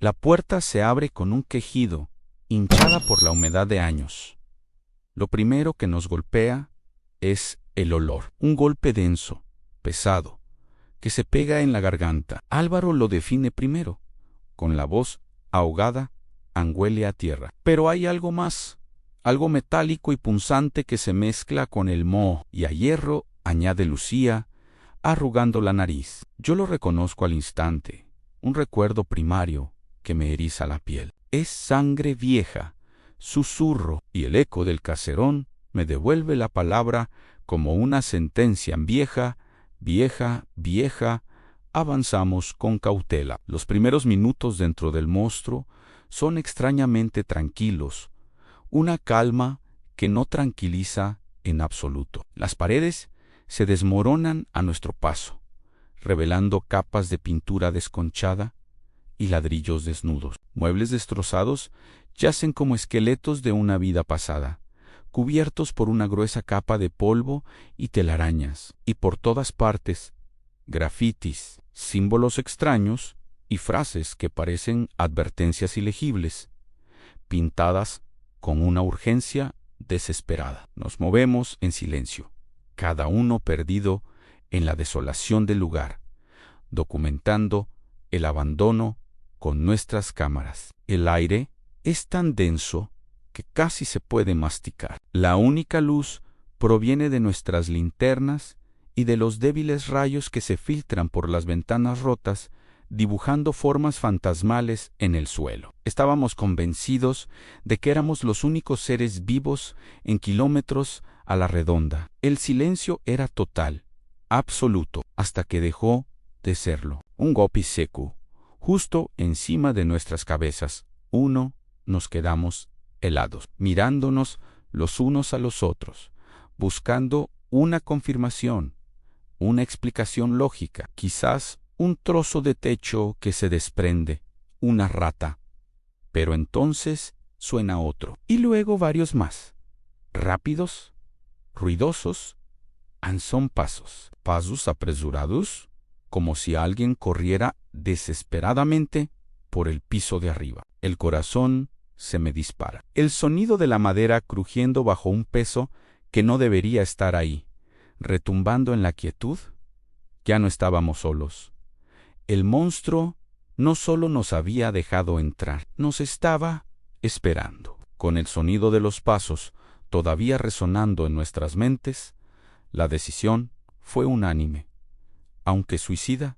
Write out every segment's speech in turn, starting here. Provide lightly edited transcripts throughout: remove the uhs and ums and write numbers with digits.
La puerta se abre con un quejido, hinchada por la humedad de años. Lo primero que nos golpea es el olor. Un golpe denso, pesado, que se pega en la garganta. Álvaro lo define primero, con la voz ahogada, huele a tierra. Pero hay algo más, algo metálico y punzante que se mezcla con el moho y a hierro, añade Lucía, arrugando la nariz. Yo lo reconozco al instante, un recuerdo primario que me eriza la piel. Es sangre vieja, susurro, y el eco del caserón me devuelve la palabra como una sentencia vieja, vieja, vieja. Avanzamos con cautela. Los primeros minutos dentro del monstruo son extrañamente tranquilos, una calma que no tranquiliza en absoluto. Las paredes se desmoronan a nuestro paso, revelando capas de pintura desconchada y ladrillos desnudos. Muebles destrozados yacen como esqueletos de una vida pasada, cubiertos por una gruesa capa de polvo y telarañas, y por todas partes, grafitis, símbolos extraños y frases que parecen advertencias ilegibles, pintadas con una urgencia desesperada. Nos movemos en silencio, cada uno perdido en la desolación del lugar, documentando el abandono con nuestras cámaras. El aire es tan denso que casi se puede masticar. La única luz proviene de nuestras linternas y de los débiles rayos que se filtran por las ventanas rotas, dibujando formas fantasmales en el suelo. Estábamos convencidos de que éramos los únicos seres vivos en kilómetros a la redonda. El silencio era total, absoluto, hasta que dejó de serlo. Un golpe seco, justo encima de nuestras cabezas. Nos quedamos helados, mirándonos los unos a los otros, buscando una confirmación, una explicación lógica, quizás un trozo de techo que se desprende, una rata. Pero entonces suena otro, y luego varios más, rápidos, ruidosos, son pasos apresurados, como si alguien corriera desesperadamente por el piso de arriba. El corazón se me dispara. El sonido de la madera crujiendo bajo un peso que no debería estar ahí, retumbando en la quietud. Ya no estábamos solos. El monstruo no solo nos había dejado entrar, nos estaba esperando. Con el sonido de los pasos todavía resonando en nuestras mentes, la decisión fue unánime. Aunque suicida,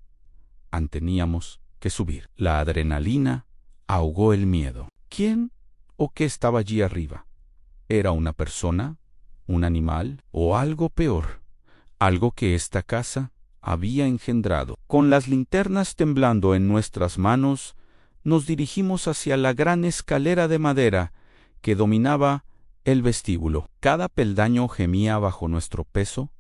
teníamos que subir. La adrenalina ahogó el miedo. ¿Quién o qué estaba allí arriba? ¿Era una persona, un animal o algo peor? Algo que esta casa había engendrado. Con las linternas temblando en nuestras manos, nos dirigimos hacia la gran escalera de madera que dominaba el vestíbulo. Cada peldaño gemía bajo nuestro peso,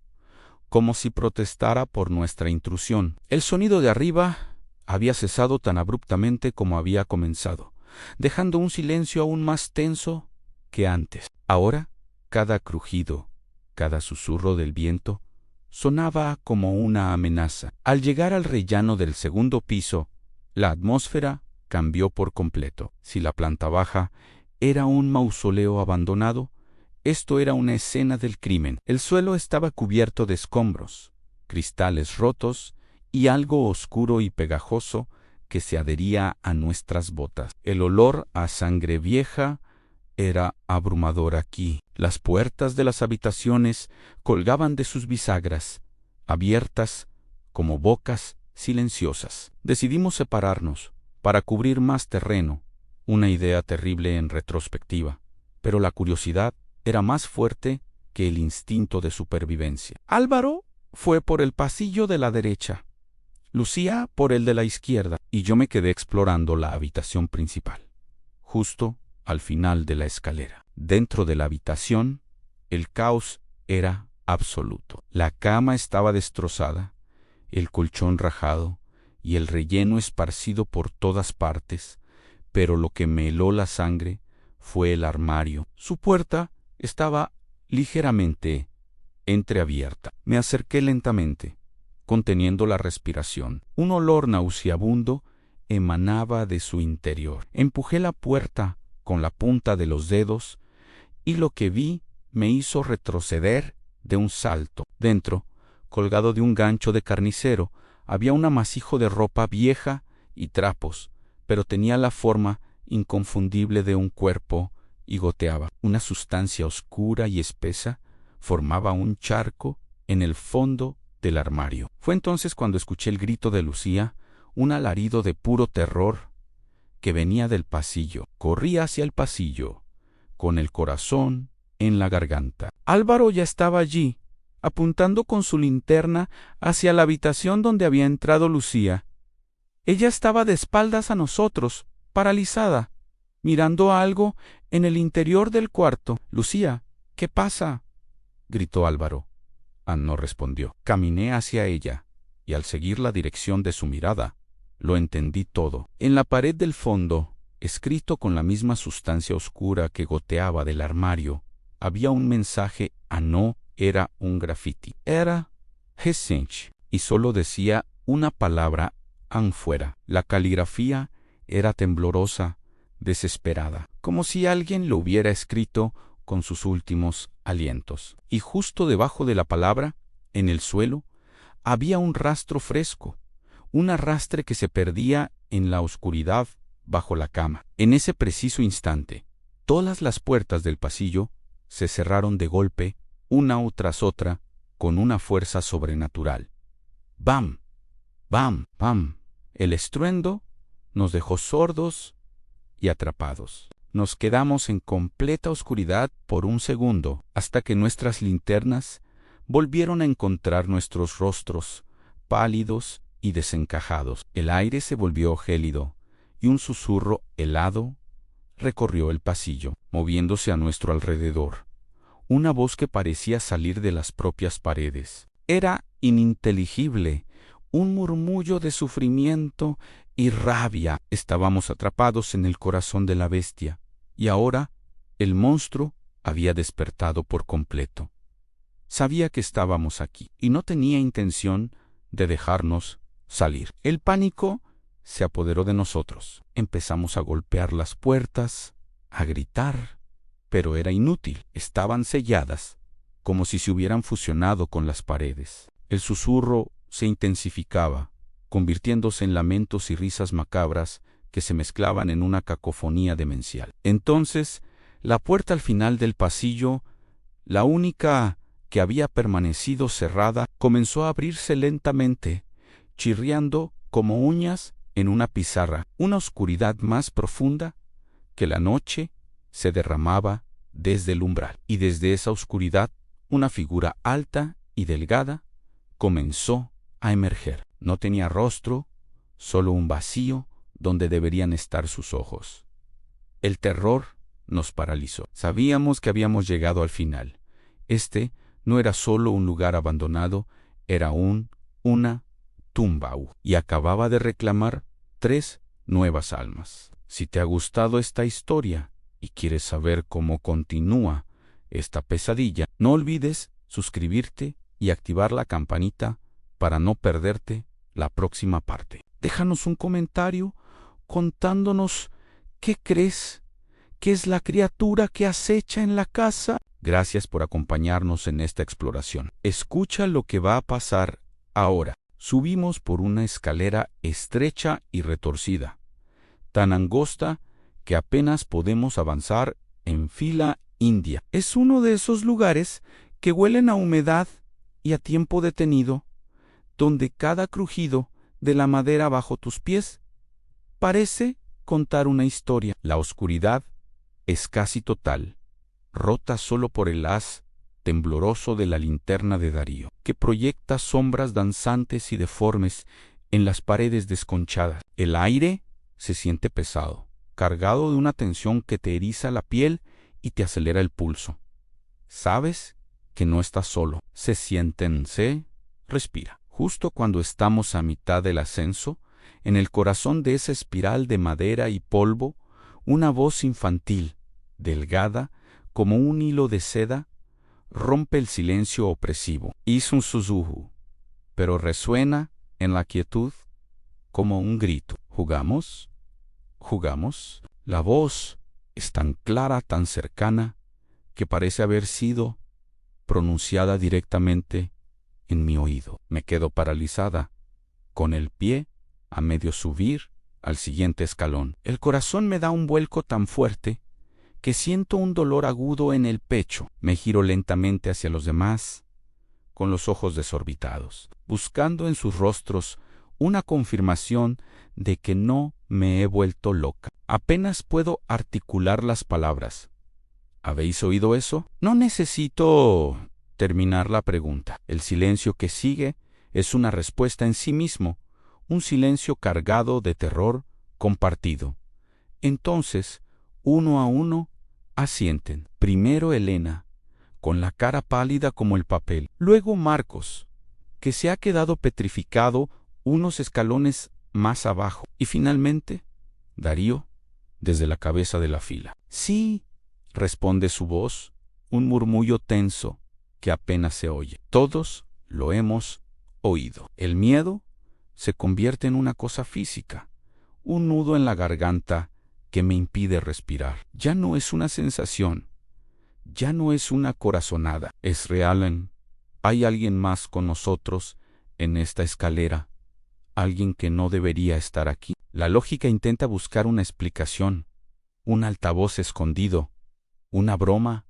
como si protestara por nuestra intrusión. El sonido de arriba había cesado tan abruptamente como había comenzado, dejando un silencio aún más tenso que antes. Ahora, cada crujido, cada susurro del viento, sonaba como una amenaza. Al llegar al rellano del segundo piso, la atmósfera cambió por completo. Si la planta baja era un mausoleo abandonado, esto era una escena del crimen. El suelo estaba cubierto de escombros, cristales rotos y algo oscuro y pegajoso que se adhería a nuestras botas. El olor a sangre vieja era abrumador aquí. Las puertas de las habitaciones colgaban de sus bisagras, abiertas como bocas silenciosas. Decidimos separarnos para cubrir más terreno, una idea terrible en retrospectiva, pero la curiosidad era más fuerte que el instinto de supervivencia. Álvaro fue por el pasillo de la derecha, Lucía por el de la izquierda, y yo me quedé explorando la habitación principal, justo al final de la escalera. Dentro de la habitación, el caos era absoluto. La cama estaba destrozada, el colchón rajado y el relleno esparcido por todas partes, pero lo que me heló la sangre fue el armario. Su puerta estaba ligeramente entreabierta. Me acerqué lentamente, conteniendo la respiración. Un olor nauseabundo emanaba de su interior. Empujé la puerta con la punta de los dedos y lo que vi me hizo retroceder de un salto. Dentro, colgado de un gancho de carnicero, había un amasijo de ropa vieja y trapos, pero tenía la forma inconfundible de un cuerpo y goteaba. Una sustancia oscura y espesa formaba un charco en el fondo del armario. Fue entonces cuando escuché el grito de Lucía, un alarido de puro terror que venía del pasillo. Corrí hacia el pasillo, con el corazón en la garganta. Álvaro ya estaba allí, apuntando con su linterna hacia la habitación donde había entrado Lucía. Ella estaba de espaldas a nosotros, paralizada, mirando algo en el interior del cuarto. «Lucía, ¿qué pasa?», gritó Álvaro. Ann no respondió. Caminé hacia ella, y al seguir la dirección de su mirada, lo entendí todo. En la pared del fondo, escrito con la misma sustancia oscura que goteaba del armario, había un mensaje. No era un grafiti. Era Gesench, y solo decía una palabra: Ann fuera. La caligrafía era temblorosa, desesperada, como si alguien lo hubiera escrito con sus últimos alientos. Y justo debajo de la palabra, en el suelo, había un rastro fresco, un arrastre que se perdía en la oscuridad bajo la cama. En ese preciso instante, todas las puertas del pasillo se cerraron de golpe, una tras otra, con una fuerza sobrenatural. ¡Bam! ¡Bam! ¡Bam! El estruendo nos dejó sordos y atrapados. Nos quedamos en completa oscuridad por un segundo, hasta que nuestras linternas volvieron a encontrar nuestros rostros, pálidos y desencajados. El aire se volvió gélido, y un susurro helado recorrió el pasillo, moviéndose a nuestro alrededor. Una voz que parecía salir de las propias paredes. Era ininteligible, un murmullo de sufrimiento y rabia. Estábamos atrapados en el corazón de la bestia, y ahora el monstruo había despertado por completo. Sabía que estábamos aquí, y no tenía intención de dejarnos salir. El pánico se apoderó de nosotros. Empezamos a golpear las puertas, a gritar, pero era inútil. Estaban selladas, como si se hubieran fusionado con las paredes. El susurro se intensificaba, convirtiéndose en lamentos y risas macabras que se mezclaban en una cacofonía demencial. Entonces, la puerta al final del pasillo, la única que había permanecido cerrada, comenzó a abrirse lentamente, chirriando como uñas en una pizarra. Una oscuridad más profunda que la noche se derramaba desde el umbral, y desde esa oscuridad una figura alta y delgada comenzó a emerger. No tenía rostro, solo un vacío donde deberían estar sus ojos. El terror nos paralizó. Sabíamos que habíamos llegado al final. Este no era solo un lugar abandonado, era una tumba, y acababa de reclamar 3 nuevas almas. Si te ha gustado esta historia y quieres saber cómo continúa esta pesadilla, no olvides suscribirte y activar la campanita para no perderte la próxima parte. Déjanos un comentario contándonos qué crees que es la criatura que acecha en la casa. Gracias por acompañarnos en esta exploración. Escucha lo que va a pasar ahora. Subimos por una escalera estrecha y retorcida, tan angosta que apenas podemos avanzar en fila india. Es uno de esos lugares que huelen a humedad y a tiempo detenido, donde cada crujido de la madera bajo tus pies parece contar una historia. La oscuridad es casi total, rota solo por el haz tembloroso de la linterna de Darío, que proyecta sombras danzantes y deformes en las paredes desconchadas. El aire se siente pesado, cargado de una tensión que te eriza la piel y te acelera el pulso. Sabes que no estás solo. Respira. Justo cuando estamos a mitad del ascenso, en el corazón de esa espiral de madera y polvo, una voz infantil, delgada como un hilo de seda, rompe el silencio opresivo. Es un susurro, pero resuena en la quietud como un grito. ¿Jugamos? ¿Jugamos? La voz es tan clara, tan cercana, que parece haber sido pronunciada directamente en mi oído. Me quedo paralizada, con el pie a medio subir al siguiente escalón. El corazón me da un vuelco tan fuerte que siento un dolor agudo en el pecho. Me giro lentamente hacia los demás, con los ojos desorbitados, buscando en sus rostros una confirmación de que no me he vuelto loca. Apenas puedo articular las palabras. ¿Habéis oído eso? No necesito terminar la pregunta. El silencio que sigue es una respuesta en sí mismo, un silencio cargado de terror compartido. Entonces, uno a uno, asienten. Primero Elena, con la cara pálida como el papel. Luego Marcos, que se ha quedado petrificado unos escalones más abajo. Y finalmente, Darío, desde la cabeza de la fila. Sí, responde su voz, un murmullo tenso que apenas se oye. Todos lo hemos oído. El miedo se convierte en una cosa física, un nudo en la garganta que me impide respirar. Ya no es una sensación, ya no es una corazonada. Es real. Hay alguien más con nosotros en esta escalera, alguien que no debería estar aquí. La lógica intenta buscar una explicación, un altavoz escondido, una broma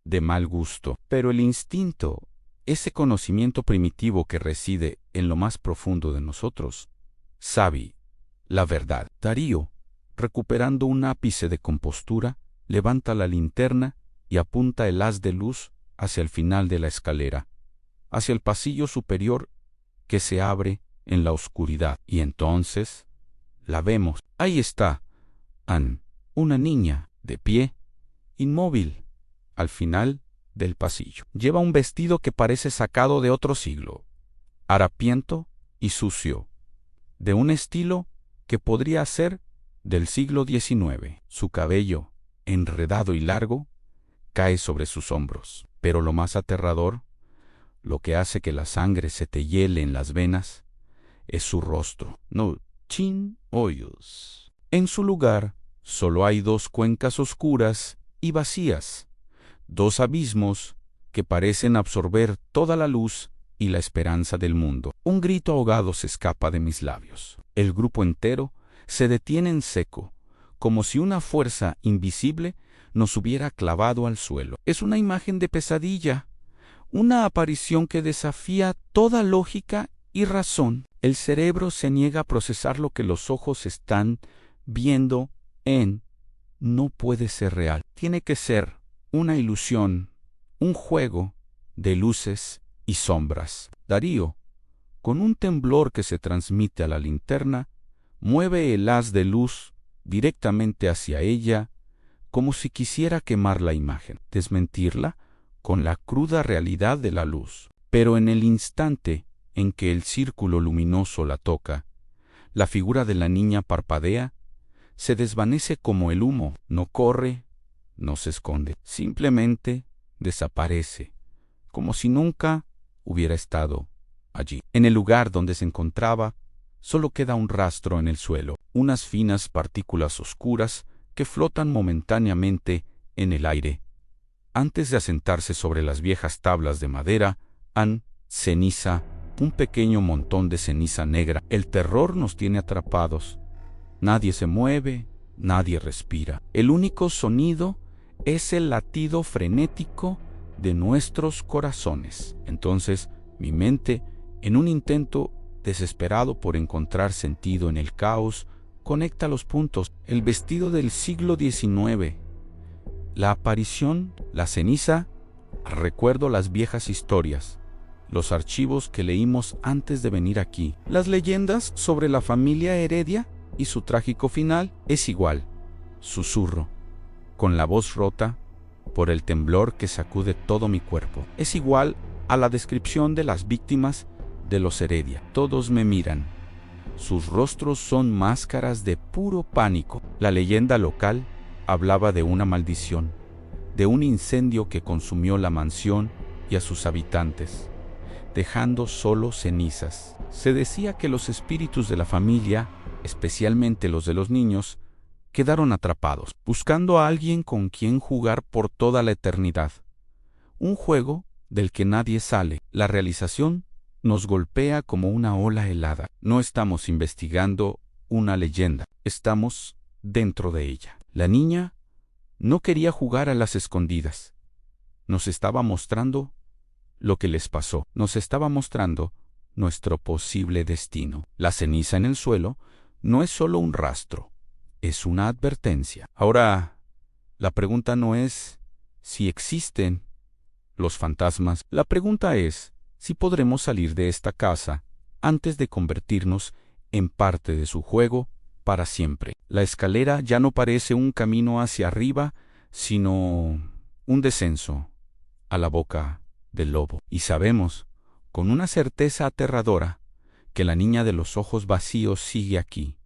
de mal gusto. Pero el instinto, ese conocimiento primitivo que reside en lo más profundo de nosotros, sabe la verdad. Darío, recuperando un ápice de compostura, levanta la linterna y apunta el haz de luz hacia el final de la escalera, hacia el pasillo superior que se abre en la oscuridad. Y entonces la vemos. Ahí está Anne, una niña, de pie, inmóvil, al final del pasillo. Lleva un vestido que parece sacado de otro siglo, harapiento y sucio, de un estilo que podría ser del siglo XIX. Su cabello, enredado y largo, cae sobre sus hombros. Pero lo más aterrador, lo que hace que la sangre se te hiele en las venas, es su rostro. No chin hoyos. En su lugar, solo hay dos cuencas oscuras y vacías, dos abismos que parecen absorber toda la luz y la esperanza del mundo. Un grito ahogado se escapa de mis labios. El grupo entero se detiene en seco, como si una fuerza invisible nos hubiera clavado al suelo. Es una imagen de pesadilla, una aparición que desafía toda lógica y razón. El cerebro se niega a procesar lo que los ojos están viendo no puede ser real. Tiene que ser una ilusión, un juego de luces y sombras. Darío, con un temblor que se transmite a la linterna, mueve el haz de luz directamente hacia ella, como si quisiera quemar la imagen, desmentirla con la cruda realidad de la luz. Pero en el instante en que el círculo luminoso la toca, la figura de la niña parpadea, se desvanece como el humo. No corre, no se esconde, simplemente desaparece, como si nunca hubiera estado allí. En el lugar donde se encontraba, solo queda un rastro en el suelo, unas finas partículas oscuras que flotan momentáneamente en el aire, antes de asentarse sobre las viejas tablas de madera, ceniza, un pequeño montón de ceniza negra. El terror nos tiene atrapados. Nadie se mueve, nadie respira. El único sonido es el latido frenético de nuestros corazones. Entonces, mi mente, en un intento desesperado por encontrar sentido en el caos, conecta los puntos. El vestido del siglo XIX, la aparición, la ceniza. Recuerdo las viejas historias, los archivos que leímos antes de venir aquí, las leyendas sobre la familia Heredia y su trágico final. Es igual, susurro, con la voz rota por el temblor que sacude todo mi cuerpo. Es igual a la descripción de las víctimas de los Heredia. Todos me miran. Sus rostros son máscaras de puro pánico. La leyenda local hablaba de una maldición, de un incendio que consumió la mansión y a sus habitantes, dejando solo cenizas. Se decía que los espíritus de la familia especialmente los de los niños, quedaron atrapados, buscando a alguien con quien jugar por toda la eternidad. Un juego del que nadie sale. La realización nos golpea como una ola helada. No estamos investigando una leyenda, estamos dentro de ella. La niña no quería jugar a las escondidas. Nos estaba mostrando lo que les pasó. Nos estaba mostrando nuestro posible destino. La ceniza en el suelo no es solo un rastro, es una advertencia. Ahora, la pregunta no es si existen los fantasmas. La pregunta es si podremos salir de esta casa antes de convertirnos en parte de su juego para siempre. La escalera ya no parece un camino hacia arriba, sino un descenso a la boca del lobo. Y sabemos, con una certeza aterradora, que la niña de los ojos vacíos sigue aquí,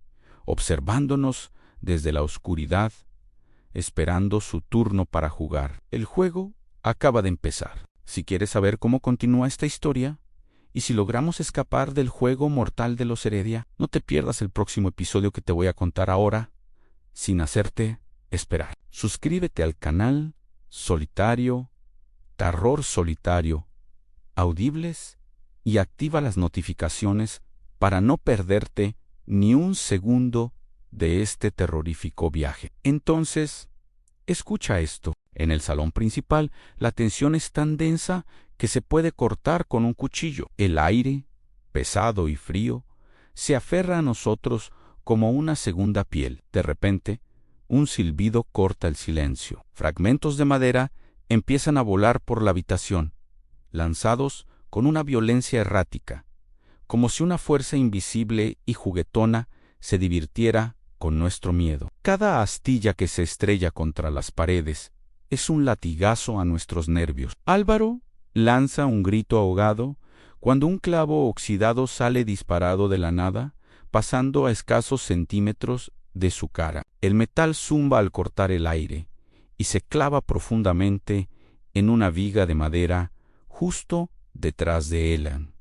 observándonos desde la oscuridad, esperando su turno para jugar. El juego acaba de empezar. Si quieres saber cómo continúa esta historia, y si logramos escapar del juego mortal de los Heredia, no te pierdas el próximo episodio que te voy a contar ahora, sin hacerte esperar. Suscríbete al canal Solitario, Terror Solitario, Audibles, y activa las notificaciones para no perderte ni un segundo de este terrorífico viaje. Entonces, escucha esto. En el salón principal, la tensión es tan densa que se puede cortar con un cuchillo. El aire, pesado y frío, se aferra a nosotros como una segunda piel. De repente, un silbido corta el silencio. Fragmentos de madera empiezan a volar por la habitación, lanzados con una violencia errática, como si una fuerza invisible y juguetona se divirtiera con nuestro miedo. Cada astilla que se estrella contra las paredes es un latigazo a nuestros nervios. Álvaro lanza un grito ahogado cuando un clavo oxidado sale disparado de la nada, pasando a escasos centímetros de su cara. El metal zumba al cortar el aire y se clava profundamente en una viga de madera justo detrás de Elan.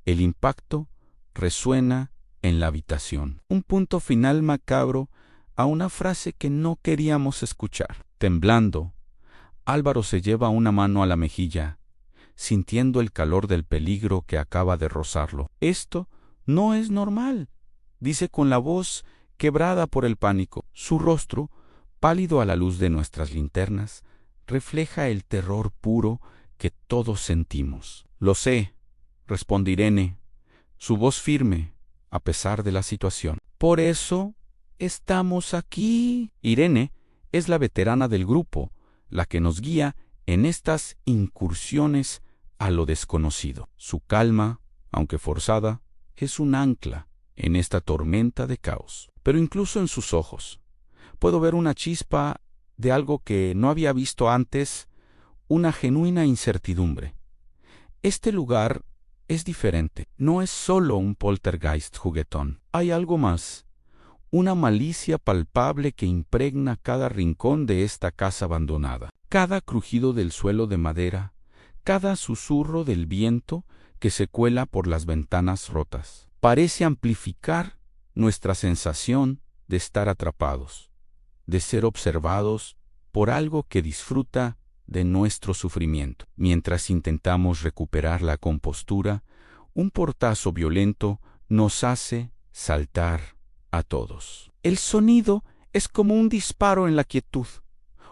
El impacto resuena en la habitación. Un punto final macabro a una frase que no queríamos escuchar. Temblando, Álvaro se lleva una mano a la mejilla, sintiendo el calor del peligro que acaba de rozarlo. «Esto no es normal», dice con la voz quebrada por el pánico. Su rostro, pálido a la luz de nuestras linternas, refleja el terror puro que todos sentimos. «Lo sé», responde Irene, su voz firme, a pesar de la situación. «Por eso estamos aquí». Irene es la veterana del grupo, la que nos guía en estas incursiones a lo desconocido. Su calma, aunque forzada, es un ancla en esta tormenta de caos. Pero incluso en sus ojos puedo ver una chispa de algo que no había visto antes, una genuina incertidumbre. Este lugar es diferente. No es solo un poltergeist juguetón. Hay algo más. Una malicia palpable que impregna cada rincón de esta casa abandonada. Cada crujido del suelo de madera, cada susurro del viento que se cuela por las ventanas rotas, parece amplificar nuestra sensación de estar atrapados, de ser observados por algo que disfruta de nuestro sufrimiento. Mientras intentamos recuperar la compostura, un portazo violento nos hace saltar a todos. El sonido es como un disparo en la quietud,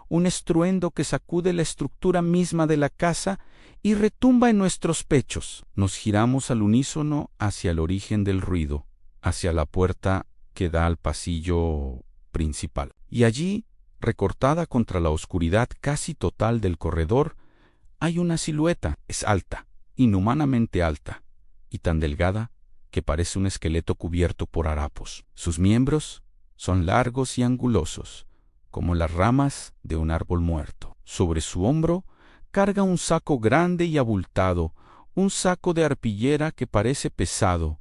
un estruendo que sacude la estructura misma de la casa y retumba en nuestros pechos. Nos giramos al unísono hacia el origen del ruido, hacia la puerta que da al pasillo principal. Y allí, recortada contra la oscuridad casi total del corredor, hay una silueta. Es alta, inhumanamente alta, y tan delgada que parece un esqueleto cubierto por harapos. Sus miembros son largos y angulosos, como las ramas de un árbol muerto. Sobre su hombro carga un saco grande y abultado, un saco de arpillera que parece pesado,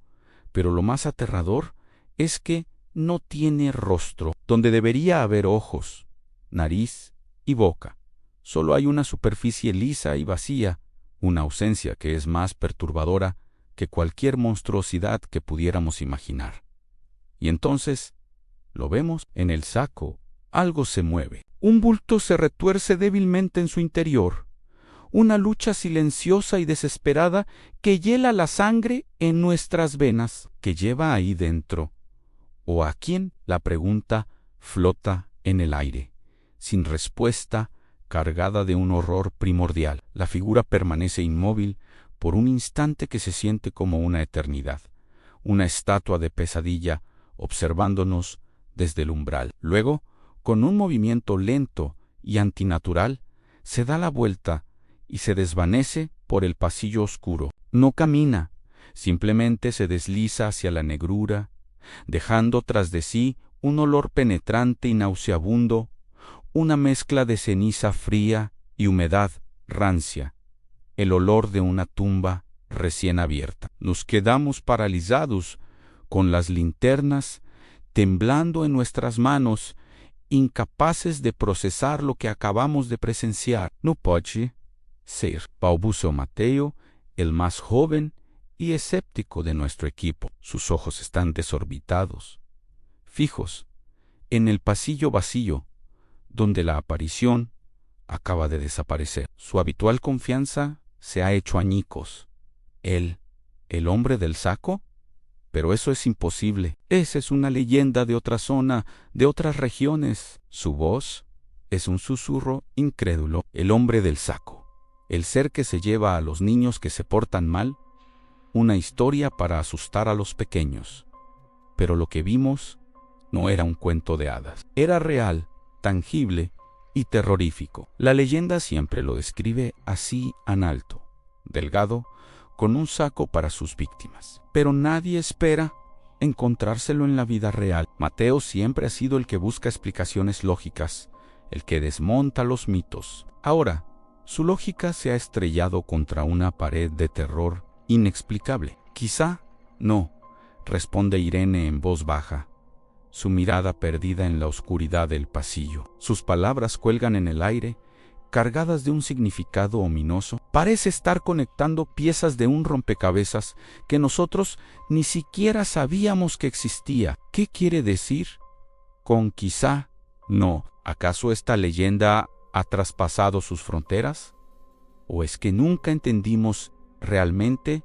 pero lo más aterrador es que no tiene rostro. Donde debería haber ojos, nariz y boca, solo hay una superficie lisa y vacía, una ausencia que es más perturbadora que cualquier monstruosidad que pudiéramos imaginar. Y entonces, lo vemos en el saco, algo se mueve. Un bulto se retuerce débilmente en su interior. Una lucha silenciosa y desesperada que hiela la sangre en nuestras venas. ¿Qué lleva ahí dentro? ¿O a quién? La pregunta flota en el aire, sin respuesta, cargada de un horror primordial. La figura permanece inmóvil por un instante que se siente como una eternidad, una estatua de pesadilla observándonos desde el umbral. Luego, con un movimiento lento y antinatural, se da la vuelta y se desvanece por el pasillo oscuro. No camina, simplemente se desliza hacia la negrura, dejando tras de sí un olor penetrante y nauseabundo, una mezcla de ceniza fría y humedad rancia, el olor de una tumba recién abierta. Nos quedamos paralizados, con las linternas temblando en nuestras manos, incapaces de procesar lo que acabamos de presenciar. No puede ser, balbuceó Mateo, el más joven y escéptico de nuestro equipo. Sus ojos están desorbitados, fijos, en el pasillo vacío, donde la aparición acaba de desaparecer. Su habitual confianza se ha hecho añicos. ¿El hombre del saco? Pero eso es imposible. Esa es una leyenda de otra zona, de otras regiones. Su voz es un susurro incrédulo. El hombre del saco, el ser que se lleva a los niños que se portan mal, una historia para asustar a los pequeños. Pero lo que vimos no era un cuento de hadas. Era real, tangible y terrorífico. La leyenda siempre lo describe así en alto, delgado, con un saco para sus víctimas. Pero nadie espera encontrárselo en la vida real. Mateo siempre ha sido el que busca explicaciones lógicas, el que desmonta los mitos. Ahora, su lógica se ha estrellado contra una pared de terror inexplicable. Quizá no, responde Irene en voz baja, su mirada perdida en la oscuridad del pasillo. Sus palabras cuelgan en el aire, cargadas de un significado ominoso. Parece estar conectando piezas de un rompecabezas que nosotros ni siquiera sabíamos que existía. ¿Qué quiere decir con quizá no? ¿Acaso esta leyenda ha traspasado sus fronteras? ¿O es que nunca entendimos realmente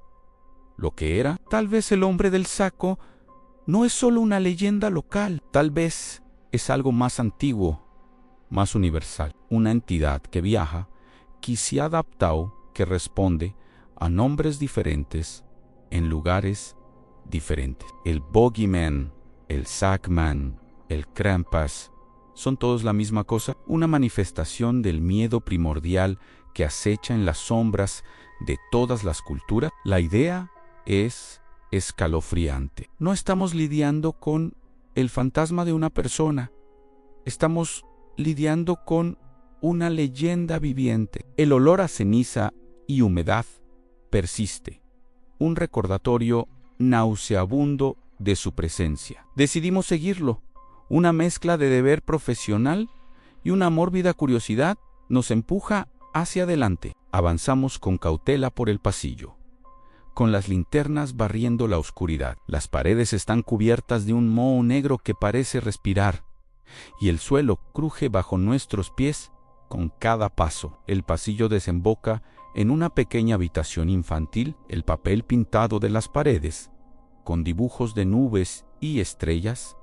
lo que era? Tal vez el hombre del saco no es solo una leyenda local, tal vez es algo más antiguo, más universal, una entidad que viaja, que se ha adaptado, que responde a nombres diferentes en lugares diferentes. El Bogeyman, el Sackman, el Krampus, ¿son todos la misma cosa? Una manifestación del miedo primordial que acecha en las sombras de todas las culturas. La idea es escalofriante. No estamos lidiando con el fantasma de una persona, estamos lidiando con una leyenda viviente. El olor a ceniza y humedad persiste, un recordatorio nauseabundo de su presencia. Decidimos seguirlo. Una mezcla de deber profesional y una mórbida curiosidad nos empuja hacia adelante. Avanzamos con cautela por el pasillo, con las linternas barriendo la oscuridad. Las paredes están cubiertas de un moho negro que parece respirar, y el suelo cruje bajo nuestros pies con cada paso. El pasillo desemboca en una pequeña habitación infantil. El papel pintado de las paredes, con dibujos de nubes y estrellas,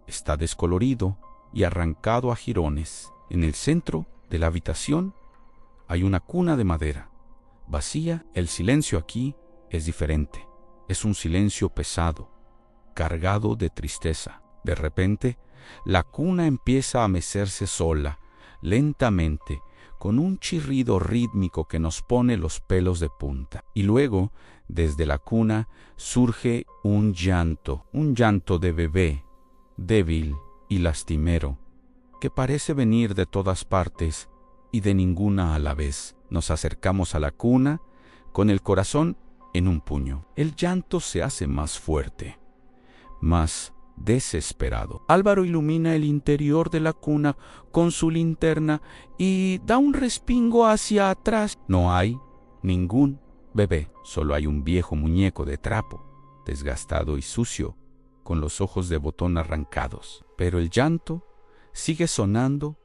está descolorido y arrancado a jirones. En el centro de la habitación hay una cuna de madera, vacía. El silencio aquí es diferente. Es un silencio pesado, cargado de tristeza. De repente, la cuna empieza a mecerse sola, lentamente, con un chirrido rítmico que nos pone los pelos de punta. Y luego, desde la cuna, surge un llanto de bebé, débil y lastimero, que parece venir de todas partes y de ninguna a la vez. Nos acercamos a la cuna, con el corazón en un puño. El llanto se hace más fuerte, más desesperado. Álvaro ilumina el interior de la cuna con su linterna y da un respingo hacia atrás. No hay ningún bebé, solo hay un viejo muñeco de trapo, desgastado y sucio, con los ojos de botón arrancados. Pero el llanto sigue sonando,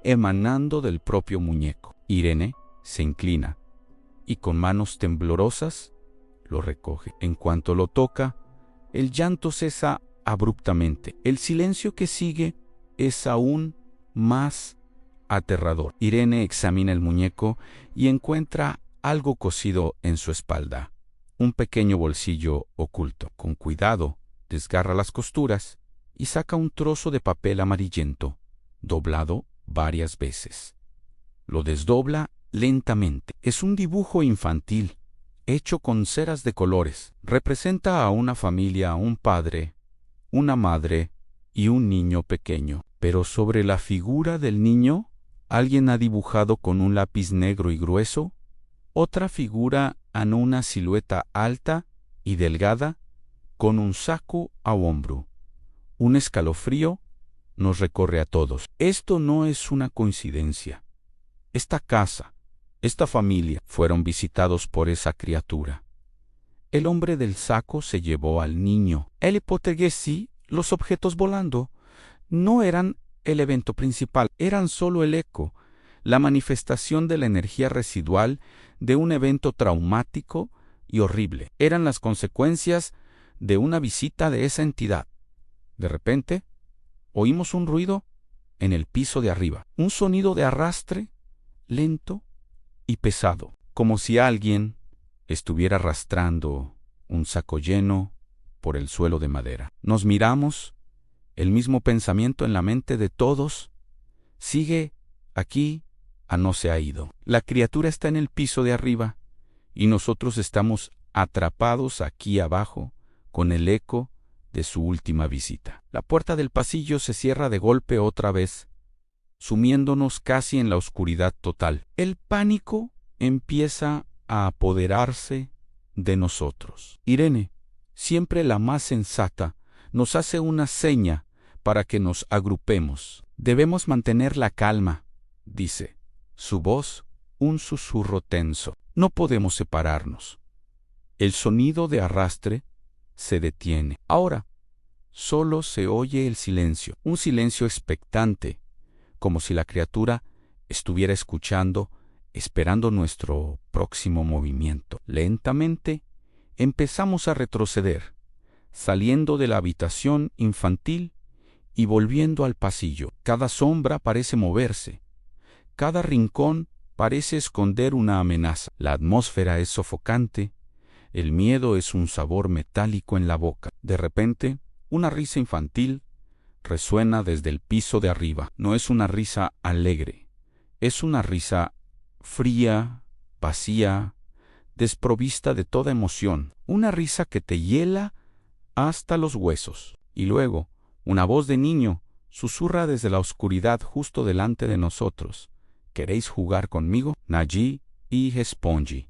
emanando del propio muñeco. Irene se inclina y con manos temblorosas lo recoge. En cuanto lo toca, el llanto cesa abruptamente. El silencio que sigue es aún más aterrador. Irene examina el muñeco y encuentra algo cosido en su espalda, un pequeño bolsillo oculto. Con cuidado, desgarra las costuras y saca un trozo de papel amarillento, doblado varias veces. Lo desdobla lentamente. Es un dibujo infantil, hecho con ceras de colores. Representa a una familia, un padre, una madre y un niño pequeño. Pero sobre la figura del niño, alguien ha dibujado con un lápiz negro y grueso otra figura en una silueta alta y delgada con un saco a hombro. Un escalofrío nos recorre a todos. Esto no es una coincidencia. Esta casa, esta familia, fueron visitados por esa criatura. El hombre del saco se llevó al niño. El poltergeist, los objetos volando, no eran el evento principal, eran solo el eco, la manifestación de la energía residual de un evento traumático y horrible. Eran las consecuencias de una visita de esa entidad. De repente, oímos un ruido en el piso de arriba, un sonido de arrastre lento y pesado, como si alguien estuviera arrastrando un saco lleno por el suelo de madera. Nos miramos, el mismo pensamiento en la mente de todos. Sigue aquí, no se ha ido. La criatura está en el piso de arriba y nosotros estamos atrapados aquí abajo con el eco de su última visita. La puerta del pasillo se cierra de golpe otra vez, sumiéndonos casi en la oscuridad total. El pánico empieza a apoderarse de nosotros. Irene, siempre la más sensata, nos hace una seña para que nos agrupemos. Debemos mantener la calma, dice. Su voz, un susurro tenso. No podemos separarnos. El sonido de arrastre se detiene. Ahora, solo se oye el silencio, un silencio expectante, como si la criatura estuviera escuchando, esperando nuestro próximo movimiento. Lentamente, empezamos a retroceder, saliendo de la habitación infantil y volviendo al pasillo. Cada sombra parece moverse. Cada rincón parece esconder una amenaza. La atmósfera es sofocante. El miedo es un sabor metálico en la boca. De repente, una risa infantil resuena desde el piso de arriba. No es una risa alegre. Es una risa fría, vacía, desprovista de toda emoción. Una risa que te hiela hasta los huesos. Y luego, una voz de niño susurra desde la oscuridad justo delante de nosotros. ¿Queréis jugar conmigo? Naji y Spongy.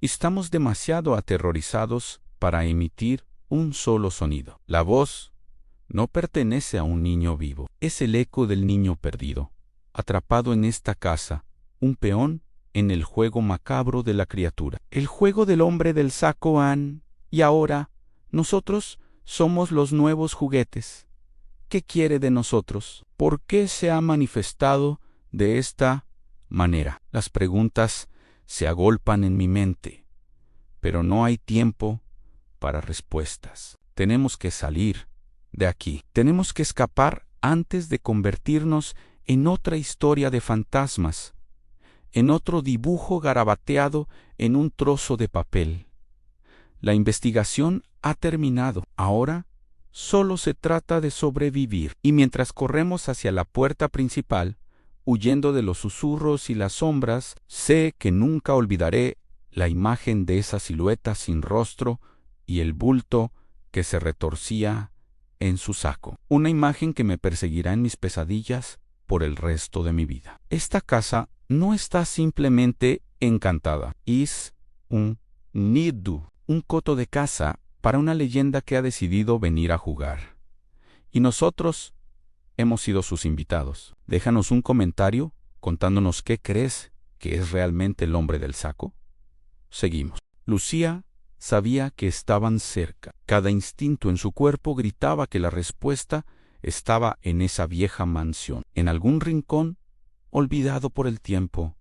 Estamos demasiado aterrorizados para emitir un solo sonido. La voz no pertenece a un niño vivo. Es el eco del niño perdido, atrapado en esta casa, un peón en el juego macabro de la criatura. El juego del hombre del saco han, y ahora, nosotros somos los nuevos juguetes. ¿Qué quiere de nosotros? ¿Por qué se ha manifestado de esta manera? Las preguntas se agolpan en mi mente, pero no hay tiempo para respuestas. Tenemos que salir de aquí. Tenemos que escapar antes de convertirnos en otra historia de fantasmas, en otro dibujo garabateado en un trozo de papel. La investigación ha terminado. Ahora solo se trata de sobrevivir. Y mientras corremos hacia la puerta principal, huyendo de los susurros y las sombras, sé que nunca olvidaré la imagen de esa silueta sin rostro y el bulto que se retorcía en su saco. Una imagen que me perseguirá en mis pesadillas por el resto de mi vida. Esta casa no está simplemente encantada. Es un nido, un coto de casa para una leyenda que ha decidido venir a jugar. Y nosotros hemos sido sus invitados. Déjanos un comentario contándonos qué crees que es realmente el hombre del saco. Seguimos. Lucía sabía que estaban cerca. Cada instinto en su cuerpo gritaba que la respuesta estaba en esa vieja mansión, en algún rincón olvidado por el tiempo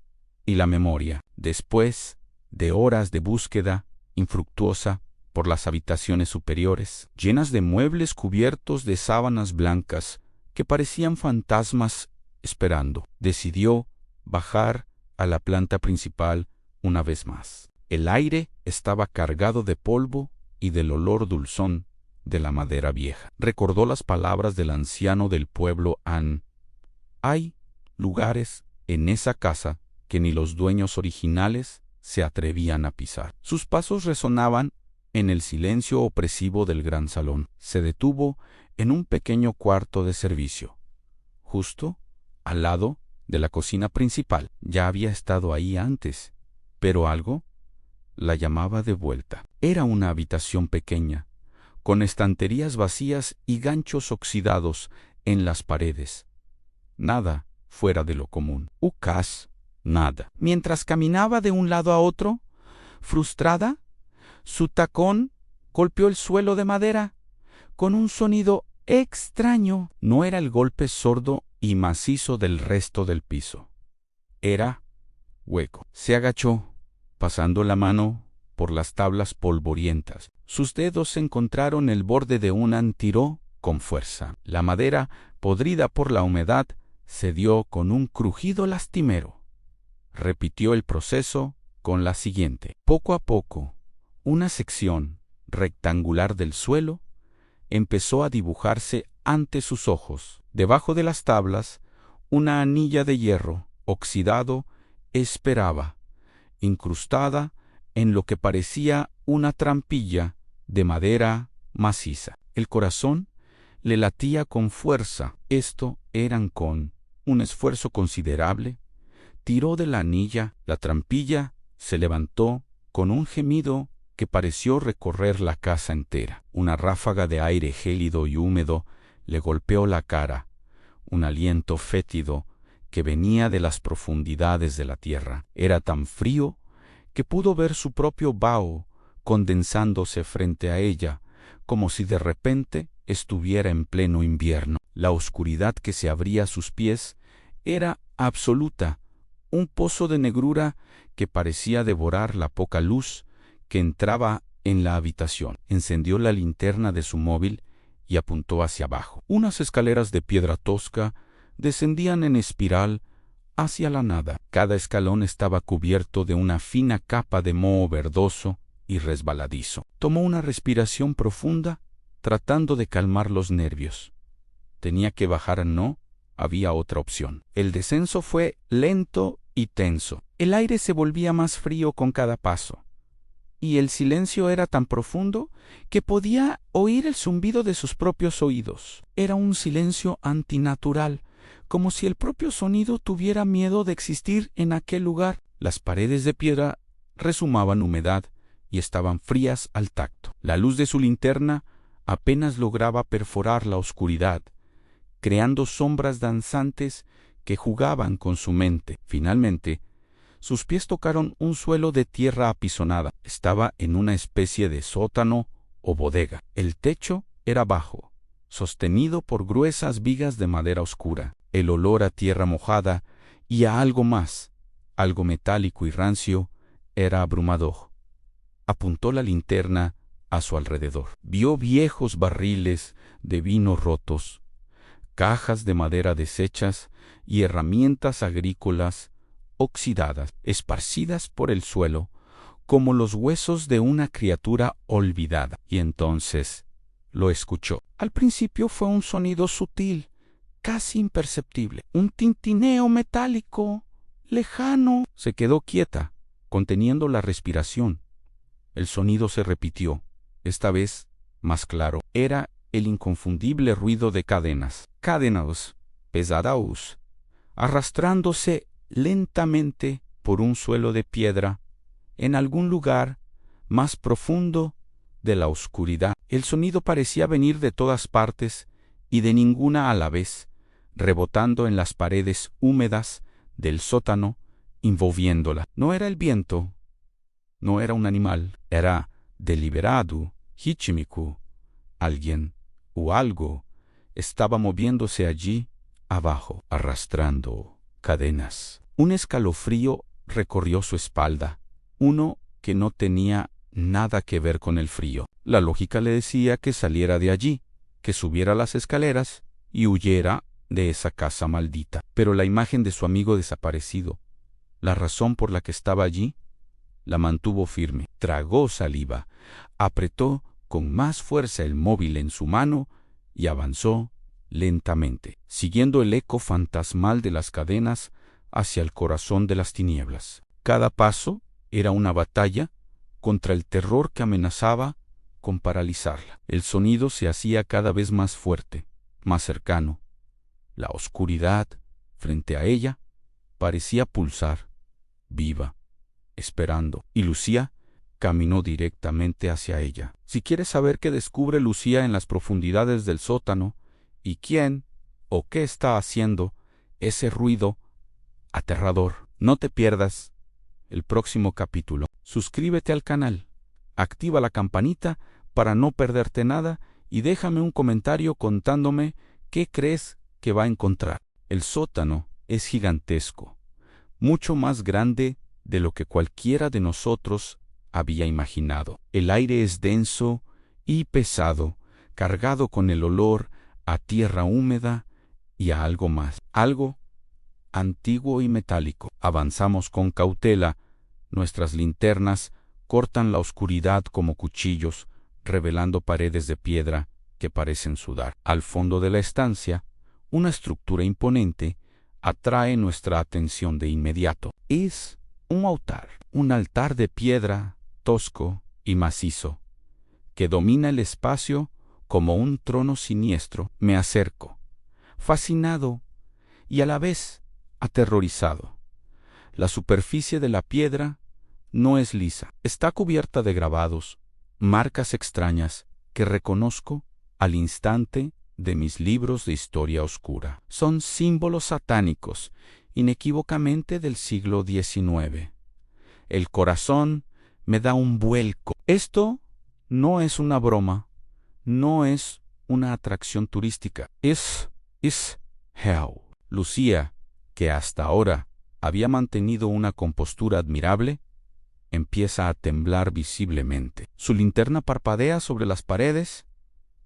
y la memoria. Después de horas de búsqueda infructuosa por las habitaciones superiores, llenas de muebles cubiertos de sábanas blancas que parecían fantasmas esperando, decidió bajar a la planta principal una vez más. El aire estaba cargado de polvo y del olor dulzón de la madera vieja. Recordó las palabras del anciano del pueblo Han. Hay lugares en esa casa que ni los dueños originales se atrevían a pisar. Sus pasos resonaban en el silencio opresivo del gran salón. Se detuvo en un pequeño cuarto de servicio, justo al lado de la cocina principal. Ya había estado ahí antes, pero algo la llamaba de vuelta. Era una habitación pequeña, con estanterías vacías y ganchos oxidados en las paredes. Nada fuera de lo común. Nada. Mientras caminaba de un lado a otro, frustrada, su tacón golpeó el suelo de madera con un sonido extraño. No era el golpe sordo y macizo del resto del piso. Era hueco. Se agachó, pasando la mano por las tablas polvorientas. Sus dedos se encontraron el borde de una. Tiró con fuerza. La madera, podrida por la humedad, cedió con un crujido lastimero. Repitió el proceso con la siguiente. Poco a poco, una sección rectangular del suelo empezó a dibujarse ante sus ojos. Debajo de las tablas, una anilla de hierro oxidado esperaba, incrustada en lo que parecía una trampilla de madera maciza. El corazón le latía con fuerza. Esto eran con un esfuerzo considerable. Tiró de la anilla, la trampilla se levantó con un gemido que pareció recorrer la casa entera. Una ráfaga de aire gélido y húmedo le golpeó la cara, un aliento fétido que venía de las profundidades de la tierra. Era tan frío que pudo ver su propio vaho condensándose frente a ella, como si de repente estuviera en pleno invierno. La oscuridad que se abría a sus pies era absoluta, un pozo de negrura que parecía devorar la poca luz que entraba en la habitación. Encendió la linterna de su móvil y apuntó hacia abajo. Unas escaleras de piedra tosca descendían en espiral hacia la nada. Cada escalón estaba cubierto de una fina capa de moho verdoso y resbaladizo. Tomó una respiración profunda, tratando de calmar los nervios. Tenía que bajar, no había otra opción. El descenso fue lento y tenso. El aire se volvía más frío con cada paso, y el silencio era tan profundo que podía oír el zumbido de sus propios oídos. Era un silencio antinatural, como si el propio sonido tuviera miedo de existir en aquel lugar. Las paredes de piedra rezumaban humedad y estaban frías al tacto. La luz de su linterna apenas lograba perforar la oscuridad, creando sombras danzantes que jugaban con su mente. Finalmente, sus pies tocaron un suelo de tierra apisonada. Estaba en una especie de sótano o bodega. El techo era bajo, sostenido por gruesas vigas de madera oscura. El olor a tierra mojada y a algo más, algo metálico y rancio, era abrumador. Apuntó la linterna a su alrededor. Vio viejos barriles de vino rotos, cajas de madera deshechas y herramientas agrícolas oxidadas, esparcidas por el suelo, como los huesos de una criatura olvidada. Y entonces lo escuchó. Al principio fue un sonido sutil, casi imperceptible, un tintineo metálico, lejano. Se quedó quieta, conteniendo la respiración. El sonido se repitió, esta vez más claro. Era el inconfundible ruido de cadenas pesadas, arrastrándose lentamente por un suelo de piedra en algún lugar más profundo de la oscuridad. El sonido parecía venir de todas partes y de ninguna a la vez, rebotando en las paredes húmedas del sótano, envolviéndola. No era el viento, no era un animal, era Deliberado, Hichimiku, alguien o algo estaba moviéndose allí abajo, arrastrando cadenas. Un escalofrío recorrió su espalda, uno que no tenía nada que ver con el frío. La lógica le decía que saliera de allí, que subiera las escaleras y huyera de esa casa maldita. Pero la imagen de su amigo desaparecido, la razón por la que estaba allí, la mantuvo firme. Tragó saliva, apretó con más fuerza el móvil en su mano y avanzó lentamente, siguiendo el eco fantasmal de las cadenas hacia el corazón de las tinieblas. Cada paso era una batalla contra el terror que amenazaba con paralizarla. El sonido se hacía cada vez más fuerte, más cercano. La oscuridad, frente a ella, parecía pulsar, viva, esperando, y Lucía caminó directamente hacia ella. Si quieres saber qué descubre Lucía en las profundidades del sótano y quién o qué está haciendo ese ruido aterrador, no te pierdas el próximo capítulo. Suscríbete al canal, activa la campanita para no perderte nada y déjame un comentario contándome qué crees que va a encontrar. El sótano es gigantesco, mucho más grande de lo que cualquiera de nosotros había imaginado. El aire es denso y pesado, cargado con el olor a tierra húmeda y a algo más, algo antiguo y metálico. Avanzamos con cautela. Nuestras linternas cortan la oscuridad como cuchillos, revelando paredes de piedra que parecen sudar. Al fondo de la estancia, una estructura imponente atrae nuestra atención de inmediato. Es un altar de piedra tosco y macizo, que domina el espacio como un trono siniestro. Me acerco, fascinado y a la vez aterrorizado. La superficie de la piedra no es lisa, está cubierta de grabados, marcas extrañas que reconozco al instante de mis libros de historia oscura. Son símbolos satánicos, inequívocamente del siglo XIX. El corazón me da un vuelco. Esto no es una broma, no es una atracción turística. Es hell. Lucía, que hasta ahora había mantenido una compostura admirable, empieza a temblar visiblemente. Su linterna parpadea sobre las paredes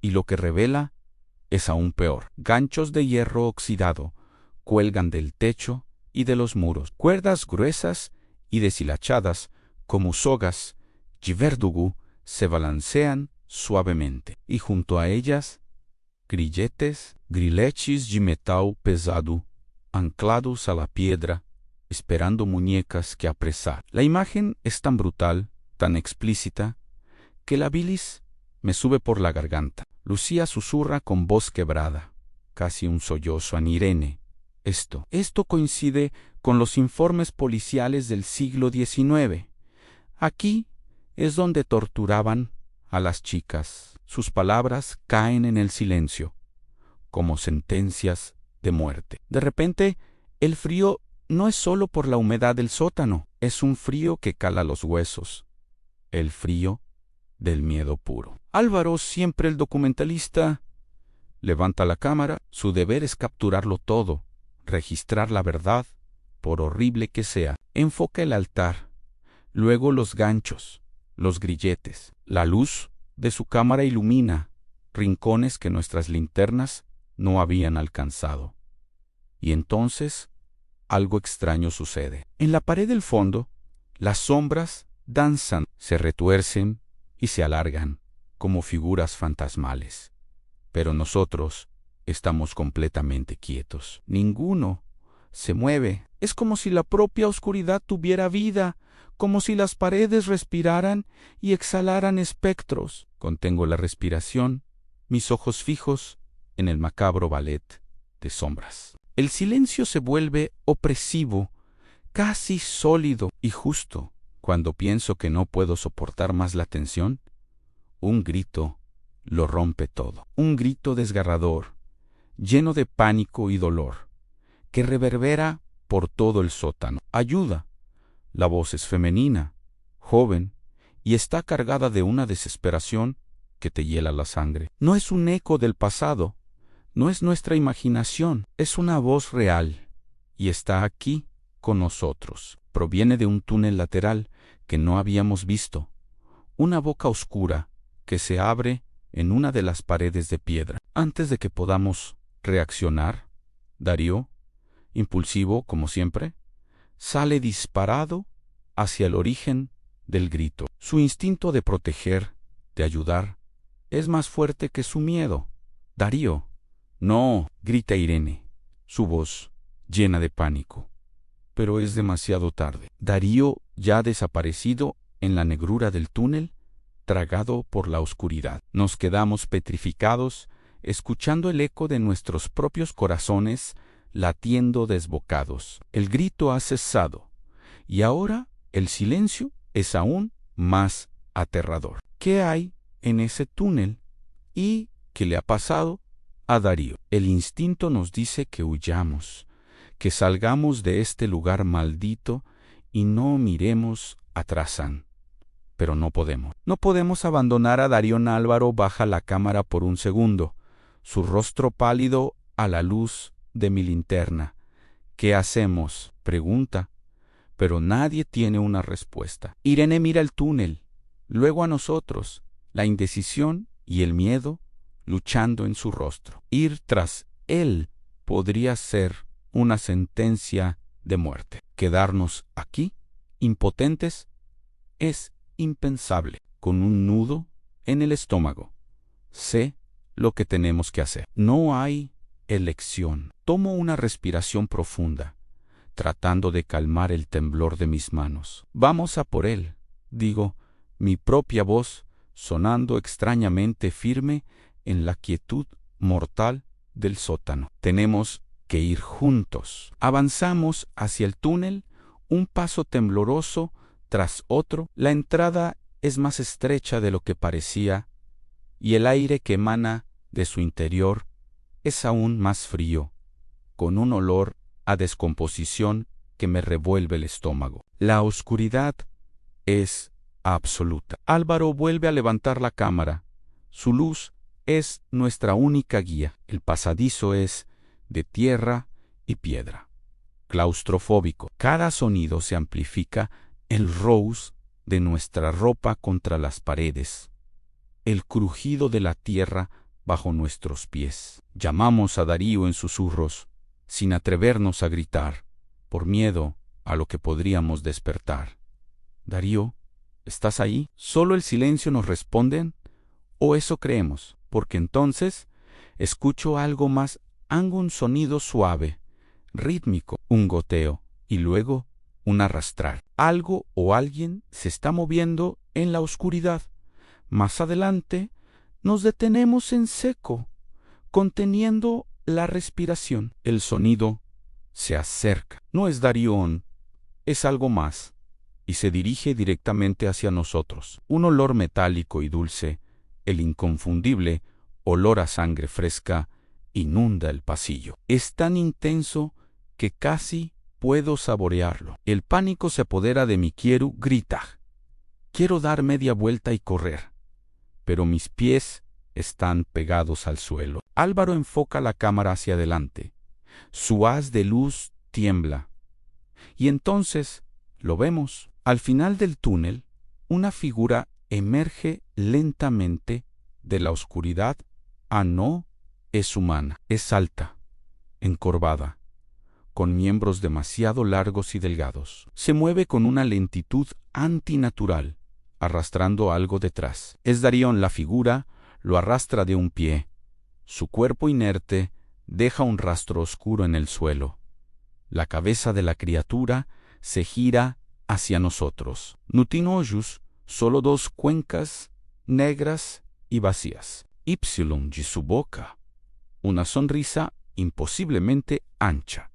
y lo que revela es aún peor. Ganchos de hierro oxidado cuelgan del techo y de los muros. Cuerdas gruesas y deshilachadas como sogas de verdugo se balancean suavemente, y junto a ellas grilletes de metal pesado anclados a la piedra, esperando muñecas que apresar. La imagen es tan brutal, tan explícita, que la bilis me sube por la garganta. Lucía susurra con voz quebrada, casi un sollozo, a Irene. Esto coincide con los informes policiales del siglo XIX. Aquí es donde torturaban a las chicas. Sus palabras caen en el silencio, como sentencias de muerte. De repente, el frío no es solo por la humedad del sótano, es un frío que cala los huesos, el frío del miedo puro. Álvaro, siempre el documentalista, levanta la cámara. Su deber es capturarlo todo, registrar la verdad, por horrible que sea. Enfoca el altar, luego los ganchos, los grilletes. La luz de su cámara ilumina rincones que nuestras linternas no habían alcanzado. Y entonces algo extraño sucede. En la pared del fondo, las sombras danzan, se retuercen y se alargan como figuras fantasmales. Pero nosotros estamos completamente quietos. Ninguno se mueve. Es como si la propia oscuridad tuviera vida, como si las paredes respiraran y exhalaran espectros. Contengo la respiración, mis ojos fijos en el macabro ballet de sombras. El silencio se vuelve opresivo, casi sólido, y justo cuando pienso que no puedo soportar más la tensión, un grito lo rompe todo. Un grito desgarrador, lleno de pánico y dolor, que reverbera por todo el sótano. ¡Ayuda! La voz es femenina, joven y está cargada de una desesperación que te hiela la sangre. No es un eco del pasado, no es nuestra imaginación, es una voz real, y está aquí con nosotros. Proviene de un túnel lateral que no habíamos visto, una boca oscura que se abre en una de las paredes de piedra. Antes de que podamos reaccionar, Darío, impulsivo como siempre, sale disparado hacia el origen del grito. Su instinto de proteger, de ayudar, es más fuerte que su miedo. Darío, no, grita Irene, su voz llena de pánico. Pero es demasiado tarde. Darío ya ha desaparecido en la negrura del túnel, tragado por la oscuridad. Nos quedamos petrificados, escuchando el eco de nuestros propios corazones latiendo desbocados. El grito ha cesado, y ahora el silencio es aún más aterrador. ¿Qué hay en ese túnel? ¿Y qué le ha pasado a Darío? El instinto nos dice que huyamos, que salgamos de este lugar maldito y no miremos atrás. Pero no podemos. No podemos abandonar a Darión. Álvaro baja la cámara por un segundo, su rostro pálido a la luz de mi linterna. ¿Qué hacemos?, pregunta, pero nadie tiene una respuesta. Irene mira el túnel, luego a nosotros, la indecisión y el miedo luchando en su rostro. Ir tras él podría ser una sentencia de muerte. Quedarnos aquí, impotentes, es impensable. Con un nudo en el estómago, sé lo que tenemos que hacer. No hay elección. Tomo una respiración profunda, tratando de calmar el temblor de mis manos. Vamos a por él, digo, mi propia voz sonando extrañamente firme en la quietud mortal del sótano. Tenemos que ir juntos. Avanzamos hacia el túnel, un paso tembloroso tras otro. La entrada es más estrecha de lo que parecía, y el aire que emana de su interior es aún más frío, con un olor a descomposición que me revuelve el estómago. La oscuridad es absoluta. Álvaro vuelve a levantar la cámara. Su luz es nuestra única guía. El pasadizo es de tierra y piedra, claustrofóbico. Cada sonido se amplifica, el roce de nuestra ropa contra las paredes, el crujido de la tierra bajo nuestros pies. Llamamos a Darío en susurros, sin atrevernos a gritar, por miedo a lo que podríamos despertar. Darío, ¿estás ahí? ¿Solo el silencio nos responde? ¿O eso creemos? Porque entonces escucho algo más, un sonido suave, rítmico, un goteo, y luego un arrastrar. Algo o alguien se está moviendo en la oscuridad. Más adelante, nos detenemos en seco, conteniendo la respiración. El sonido se acerca. No es Darío, es algo más, y se dirige directamente hacia nosotros. Un olor metálico y dulce, el inconfundible olor a sangre fresca, inunda el pasillo. Es tan intenso que casi puedo saborearlo. El pánico se apodera de mí. Grita. Quiero dar media vuelta y correr, pero mis pies están pegados al suelo. Álvaro enfoca la cámara hacia adelante. Su haz de luz tiembla. Y entonces lo vemos. Al final del túnel, una figura emerge lentamente de la oscuridad. No es humana. Es alta, encorvada, con miembros demasiado largos y delgados. Se mueve con una lentitud antinatural, arrastrando algo detrás. Es Darión. La figura lo arrastra de un pie. Su cuerpo inerte deja un rastro oscuro en el suelo. La cabeza de la criatura se gira hacia nosotros. No tiene ojos, solo dos cuencas negras y vacías. Y de su boca, una sonrisa imposiblemente ancha,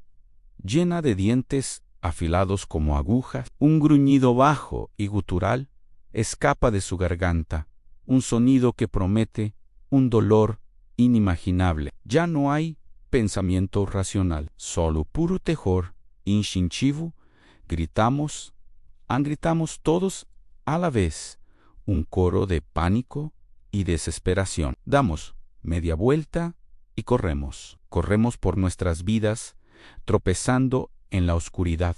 llena de dientes afilados como agujas. Un gruñido bajo y gutural escapa de su garganta, un sonido que promete un dolor inimaginable. Ya no hay pensamiento racional, solo puro terror instintivo. Gritamos todos a la vez, un coro de pánico y desesperación. Damos media vuelta y corremos. Corremos por nuestras vidas, tropezando en la oscuridad,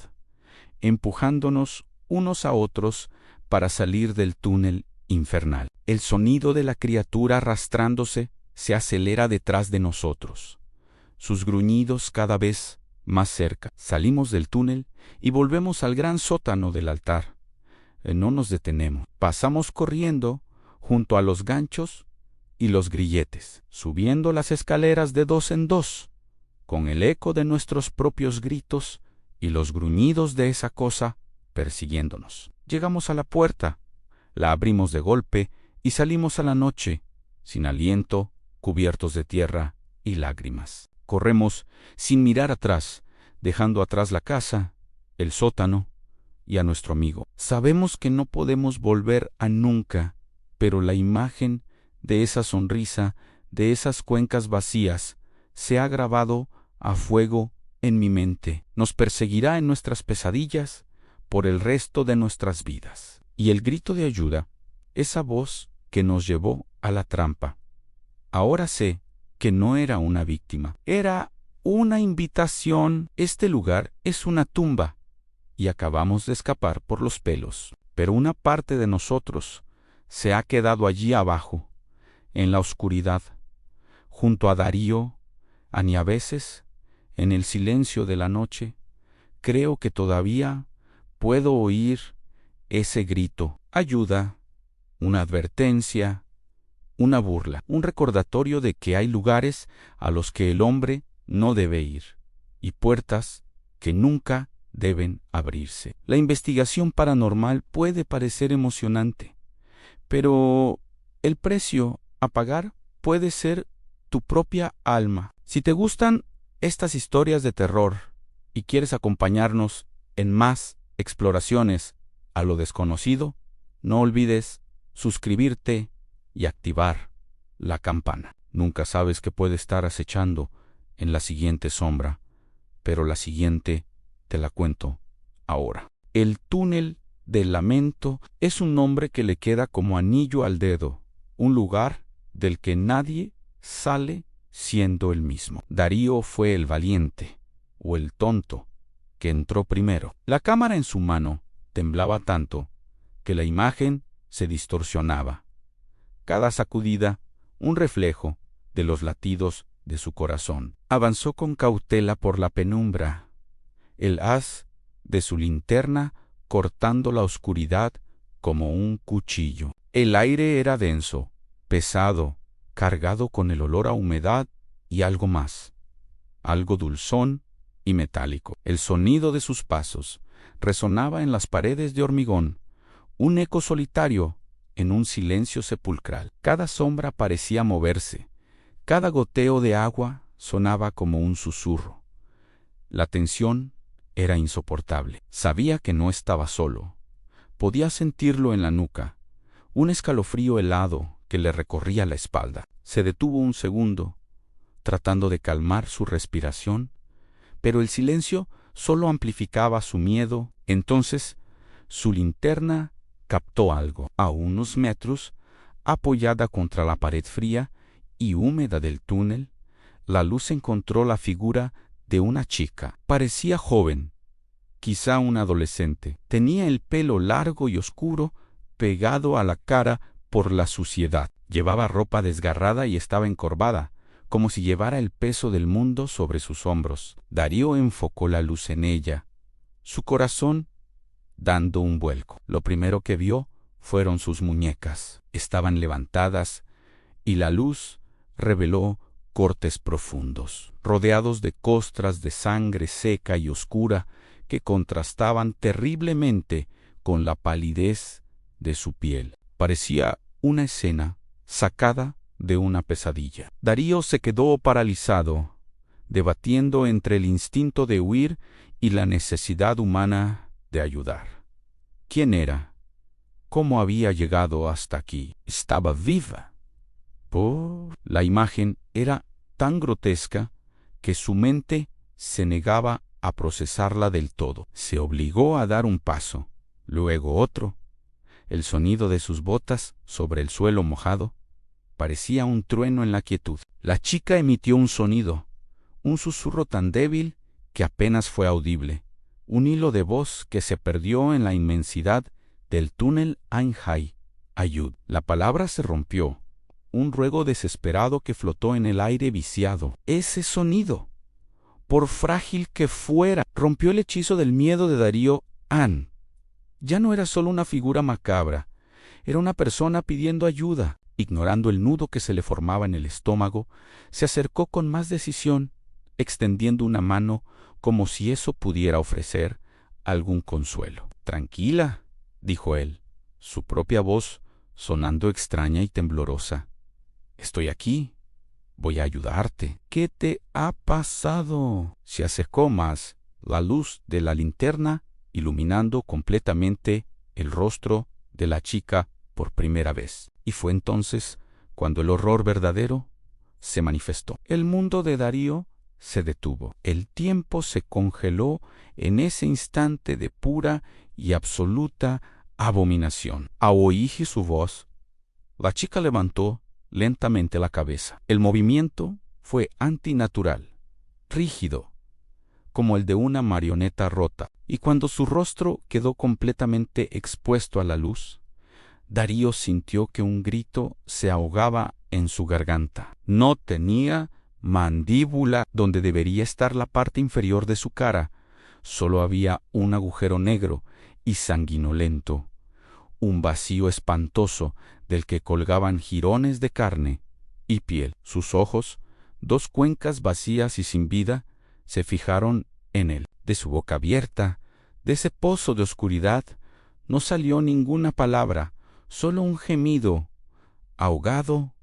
empujándonos unos a otros para salir del túnel infernal. El sonido de la criatura arrastrándose se acelera detrás de nosotros, sus gruñidos cada vez más cerca. Salimos del túnel y volvemos al gran sótano del altar. No nos detenemos. Pasamos corriendo junto a los ganchos y los grilletes, subiendo las escaleras de dos en dos, con el eco de nuestros propios gritos y los gruñidos de esa cosa persiguiéndonos. Llegamos a la puerta, la abrimos de golpe y salimos a la noche, sin aliento, cubiertos de tierra y lágrimas. Corremos sin mirar atrás, dejando atrás la casa, el sótano y a nuestro amigo. Sabemos que no podemos volver a nunca, pero la imagen de esa sonrisa, de esas cuencas vacías, se ha grabado a fuego en mi mente. Nos perseguirá en nuestras pesadillas por el resto de nuestras vidas. Y el grito de ayuda, esa voz que nos llevó a la trampa. Ahora sé que no era una víctima, era una invitación. Este lugar es una tumba y acabamos de escapar por los pelos. Pero una parte de nosotros se ha quedado allí abajo, en la oscuridad, junto a Darío, y a veces, en el silencio de la noche, creo que todavía puedo oír ese grito. Ayuda, una advertencia, una burla, un recordatorio de que hay lugares a los que el hombre no debe ir y puertas que nunca deben abrirse. La investigación paranormal puede parecer emocionante, pero el precio a pagar puede ser tu propia alma. Si te gustan estas historias de terror y quieres acompañarnos en más exploraciones a lo desconocido, no olvides suscribirte y activar la campana. Nunca sabes qué puede estar acechando en la siguiente sombra, pero la siguiente te la cuento ahora. El túnel del lamento es un nombre que le queda como anillo al dedo, un lugar del que nadie sale siendo el mismo. Darío fue el valiente, o el tonto, que entró primero. La cámara en su mano temblaba tanto que la imagen se distorsionaba. Cada sacudida, un reflejo de los latidos de su corazón. Avanzó con cautela por la penumbra, el haz de su linterna cortando la oscuridad como un cuchillo. El aire era denso, pesado, cargado con el olor a humedad y algo más, algo dulzón y metálico. El sonido de sus pasos resonaba en las paredes de hormigón, un eco solitario en un silencio sepulcral. Cada sombra parecía moverse, cada goteo de agua sonaba como un susurro. La tensión era insoportable. Sabía que no estaba solo. Podía sentirlo en la nuca, un escalofrío helado que le recorría la espalda. Se detuvo un segundo, tratando de calmar su respiración, pero el silencio solo amplificaba su miedo. Entonces, su linterna captó algo. A unos metros, apoyada contra la pared fría y húmeda del túnel, la luz encontró la figura de una chica. Parecía joven, quizá un adolescente. Tenía el pelo largo y oscuro, pegado a la cara por la suciedad. Llevaba ropa desgarrada y estaba encorvada, como si llevara el peso del mundo sobre sus hombros. Darío enfocó la luz en ella, su corazón dando un vuelco. Lo primero que vio fueron sus muñecas. Estaban levantadas y la luz reveló cortes profundos, rodeados de costras de sangre seca y oscura que contrastaban terriblemente con la palidez de su piel. Parecía una escena sacada de una pesadilla. Darío se quedó paralizado, debatiendo entre el instinto de huir y la necesidad humana de ayudar. ¿Quién era? ¿Cómo había llegado hasta aquí? Estaba viva. La imagen era tan grotesca que su mente se negaba a procesarla del todo. Se obligó a dar un paso, luego otro. El sonido de sus botas sobre el suelo mojado parecía un trueno en la quietud. La chica emitió un sonido, un susurro tan débil que apenas fue audible, un hilo de voz que se perdió en la inmensidad del túnel Ainhai. Ayud. La palabra se rompió, un ruego desesperado que flotó en el aire viciado. Ese sonido, por frágil que fuera, rompió el hechizo del miedo de Darío An. Ya no era solo una figura macabra, era una persona pidiendo ayuda. Ignorando el nudo que se le formaba en el estómago, se acercó con más decisión, extendiendo una mano como si eso pudiera ofrecer algún consuelo. «Tranquila», dijo él, su propia voz sonando extraña y temblorosa. «Estoy aquí. Voy a ayudarte». «¿Qué te ha pasado?». Se acercó más, la luz de la linterna iluminando completamente el rostro de la chica por primera vez. Y fue entonces cuando el horror verdadero se manifestó. El mundo de Darío se detuvo. El tiempo se congeló en ese instante de pura y absoluta abominación. Al oír su voz, la chica levantó lentamente la cabeza. El movimiento fue antinatural, rígido, como el de una marioneta rota. Y cuando su rostro quedó completamente expuesto a la luz, Darío sintió que un grito se ahogaba en su garganta. No tenía mandíbula donde debería estar la parte inferior de su cara. Solo había un agujero negro y sanguinolento, un vacío espantoso del que colgaban jirones de carne y piel. Sus ojos, dos cuencas vacías y sin vida, se fijaron en él. De su boca abierta, de ese pozo de oscuridad, no salió ninguna palabra, solo un gemido, ahogado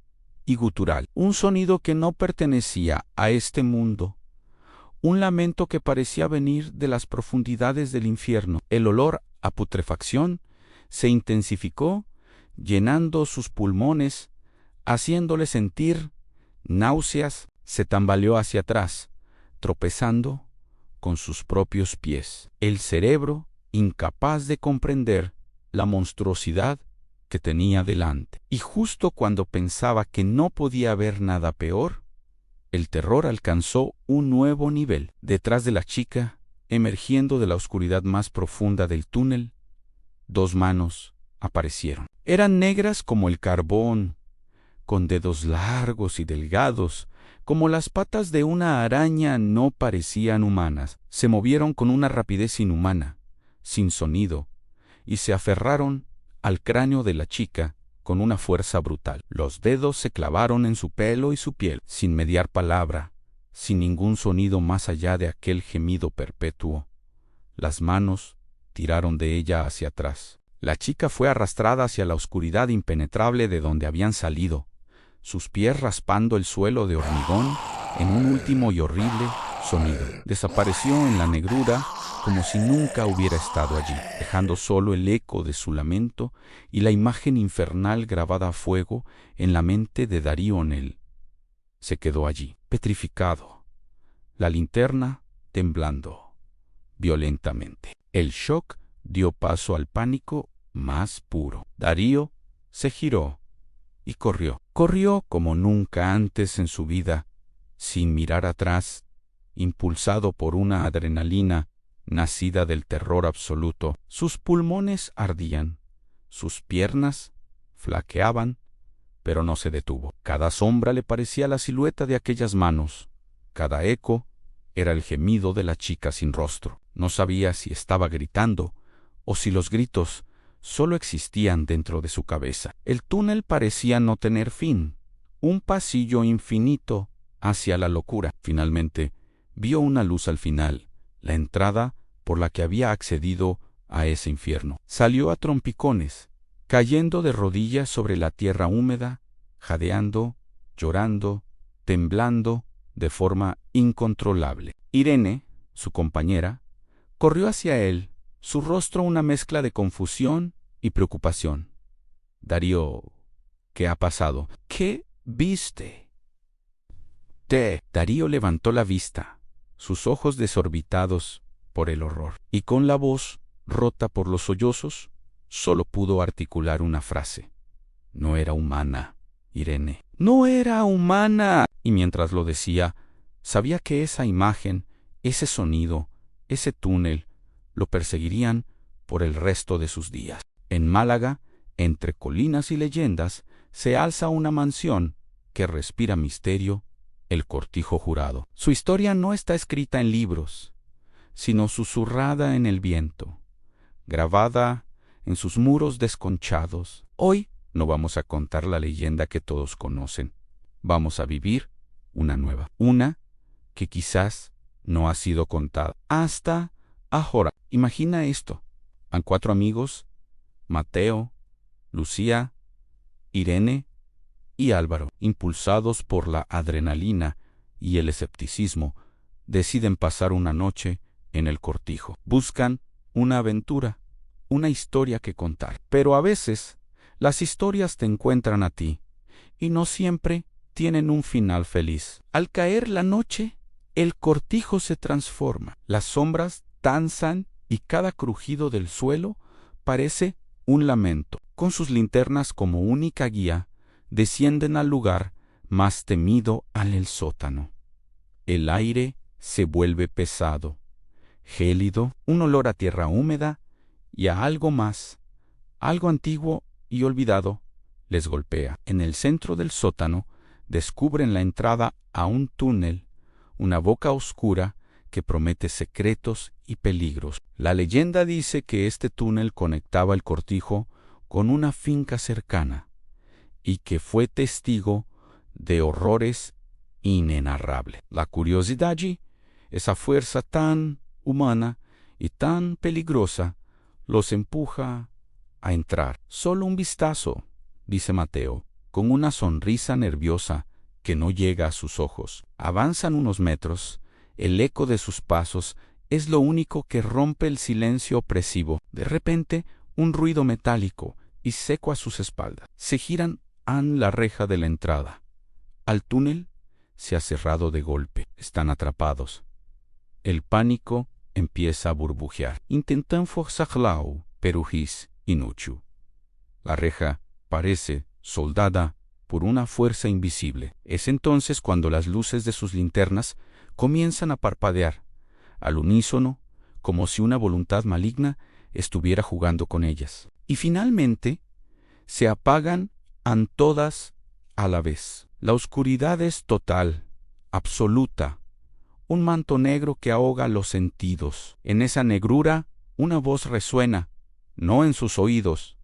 y gutural. Un sonido que no pertenecía a este mundo. Un lamento que parecía venir de las profundidades del infierno. El olor a putrefacción se intensificó, llenando sus pulmones, haciéndole sentir náuseas. Se tambaleó hacia atrás, tropezando con sus propios pies. El cerebro, incapaz de comprender la monstruosidad que tenía delante. Y justo cuando pensaba que no podía haber nada peor, el terror alcanzó un nuevo nivel. Detrás de la chica, emergiendo de la oscuridad más profunda del túnel, dos manos aparecieron. Eran negras como el carbón, con dedos largos y delgados, como las patas de una araña. No parecían humanas. Se movieron con una rapidez inhumana, sin sonido, y se aferraron al cráneo de la chica con una fuerza brutal. Los dedos se clavaron en su pelo y su piel, sin mediar palabra, sin ningún sonido más allá de aquel gemido perpetuo. Las manos tiraron de ella hacia atrás. La chica fue arrastrada hacia la oscuridad impenetrable de donde habían salido, sus pies raspando el suelo de hormigón en un último y horrible sonido. Desapareció en la negrura como si nunca hubiera estado allí, dejando solo el eco de su lamento y la imagen infernal grabada a fuego en la mente de Darío Onel. Se quedó allí, petrificado, la linterna temblando violentamente. El shock dio paso al pánico más puro. Darío se giró y corrió. Corrió como nunca antes en su vida, sin mirar atrás, impulsado por una adrenalina nacida del terror absoluto. Sus pulmones ardían, sus piernas flaqueaban, pero no se detuvo. Cada sombra le parecía la silueta de aquellas manos, cada eco era el gemido de la chica sin rostro. No sabía si estaba gritando o si los gritos solo existían dentro de su cabeza. El túnel parecía no tener fin, un pasillo infinito hacia la locura. Finalmente, vio una luz al final, la entrada por la que había accedido a ese infierno. Salió a trompicones, cayendo de rodillas sobre la tierra húmeda, jadeando, llorando, temblando de forma incontrolable. Irene, su compañera, corrió hacia él, su rostro una mezcla de confusión y preocupación. Darío, ¿qué ha pasado? ¿Qué viste? Darío levantó la vista, sus ojos desorbitados por el horror, y con la voz rota por los sollozos, solo pudo articular una frase. No era humana, Irene. No era humana. Y mientras lo decía, sabía que esa imagen, ese sonido, ese túnel, lo perseguirían por el resto de sus días. En Málaga, entre colinas y leyendas, se alza una mansión que respira misterio, el Cortijo Jurado. Su historia no está escrita en libros, sino susurrada en el viento, grabada en sus muros desconchados. Hoy no vamos a contar la leyenda que todos conocen. Vamos a vivir una nueva, una que quizás no ha sido contada hasta ahora. Imagina esto. Han 4 amigos, Mateo, Lucía, Irene y Álvaro, impulsados por la adrenalina y el escepticismo, deciden pasar una noche en el Cortijo. Buscan una aventura, una historia que contar. Pero a veces las historias te encuentran a ti y no siempre tienen un final feliz. Al caer la noche, el cortijo se transforma. Las sombras danzan y cada crujido del suelo parece un lamento. Con sus linternas como única guía, descienden al lugar más temido, al sótano. El aire se vuelve pesado, gélido, un olor a tierra húmeda y a algo más, algo antiguo y olvidado, les golpea. En el centro del sótano descubren la entrada a un túnel, una boca oscura que promete secretos y peligros. La leyenda dice que este túnel conectaba el cortijo con una finca cercana y que fue testigo de horrores inenarrables. La curiosidad allí, esa fuerza tan humana y tan peligrosa, los empuja a entrar. Solo un vistazo, dice Mateo, con una sonrisa nerviosa que no llega a sus ojos. Avanzan unos metros, el eco de sus pasos es lo único que rompe el silencio opresivo. De repente, un ruido metálico y seco a sus espaldas. Se giran a la reja de la entrada. Al túnel se ha cerrado de golpe. Están atrapados. El pánico empieza a burbujear. Intentan forzarlo, pero es inútil. La reja parece soldada por una fuerza invisible. Es entonces cuando las luces de sus linternas comienzan a parpadear, al unísono, como si una voluntad maligna estuviera jugando con ellas. Y finalmente, se apagan todas a la vez. La oscuridad es total, absoluta, un manto negro que ahoga los sentidos. En esa negrura, una voz resuena, no en sus oídos,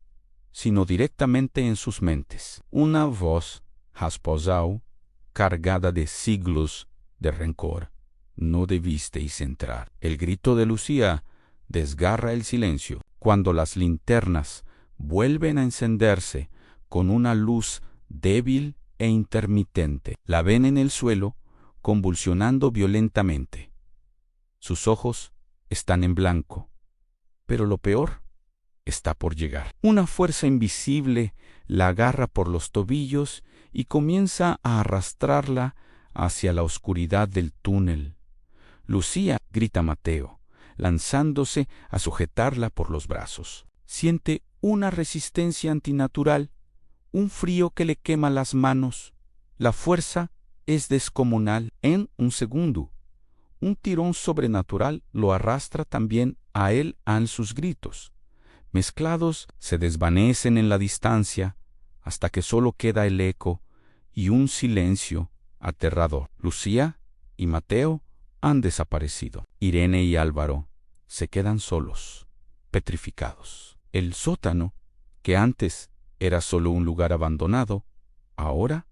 sino directamente en sus mentes. Una voz rasposal, cargada de siglos de rencor. No debisteis entrar. El grito de Lucía desgarra el silencio. Cuando las linternas vuelven a encenderse con una luz débil e intermitente, la ven en el suelo, convulsionando violentamente. Sus ojos están en blanco, pero lo peor está por llegar. Una fuerza invisible la agarra por los tobillos y comienza a arrastrarla hacia la oscuridad del túnel. Lucía, grita Mateo, lanzándose a sujetarla por los brazos. Siente una resistencia antinatural, un frío que le quema las manos. La fuerza es descomunal. En un segundo, un tirón sobrenatural lo arrastra también a él. Sus gritos, mezclados, se desvanecen en la distancia hasta que solo queda el eco y un silencio aterrador. Lucía y Mateo han desaparecido. Irene y Álvaro se quedan solos, petrificados. El sótano, que antes era solo un lugar abandonado, ahora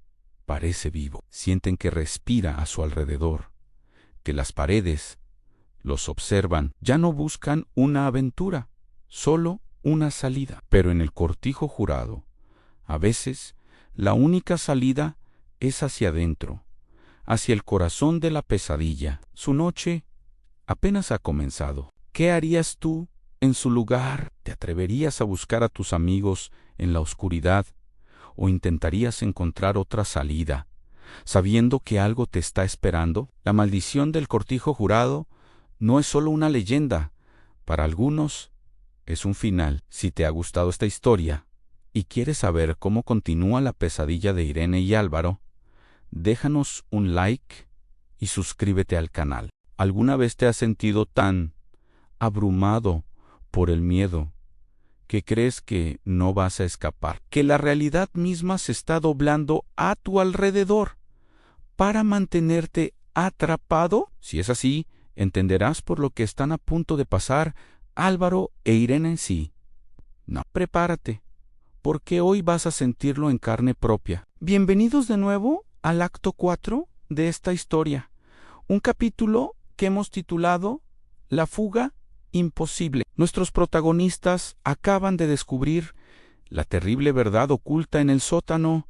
parece vivo. Sienten que respira a su alrededor, que las paredes los observan. Ya no buscan una aventura, solo una salida. Pero en el cortijo jurado, a veces, la única salida es hacia adentro, hacia el corazón de la pesadilla. Su noche apenas ha comenzado. ¿Qué harías tú en su lugar? ¿Te atreverías a buscar a tus amigos en la oscuridad o intentarías encontrar otra salida, sabiendo que algo te está esperando? La maldición del cortijo jurado no es solo una leyenda. Para algunos es un final. Si te ha gustado esta historia y quieres saber cómo continúa la pesadilla de Irene y Álvaro, déjanos un like y suscríbete al canal. ¿Alguna vez te has sentido tan abrumado por el miedo que crees que no vas a escapar, que la realidad misma se está doblando a tu alrededor para mantenerte atrapado? Si es así, entenderás por lo que están a punto de pasar Álvaro e Irene en sí. No, prepárate, porque hoy vas a sentirlo en carne propia. Bienvenidos de nuevo al acto 4 de esta historia, un capítulo que hemos titulado La fuga imposible. Nuestros protagonistas acaban de descubrir la terrible verdad oculta en el sótano,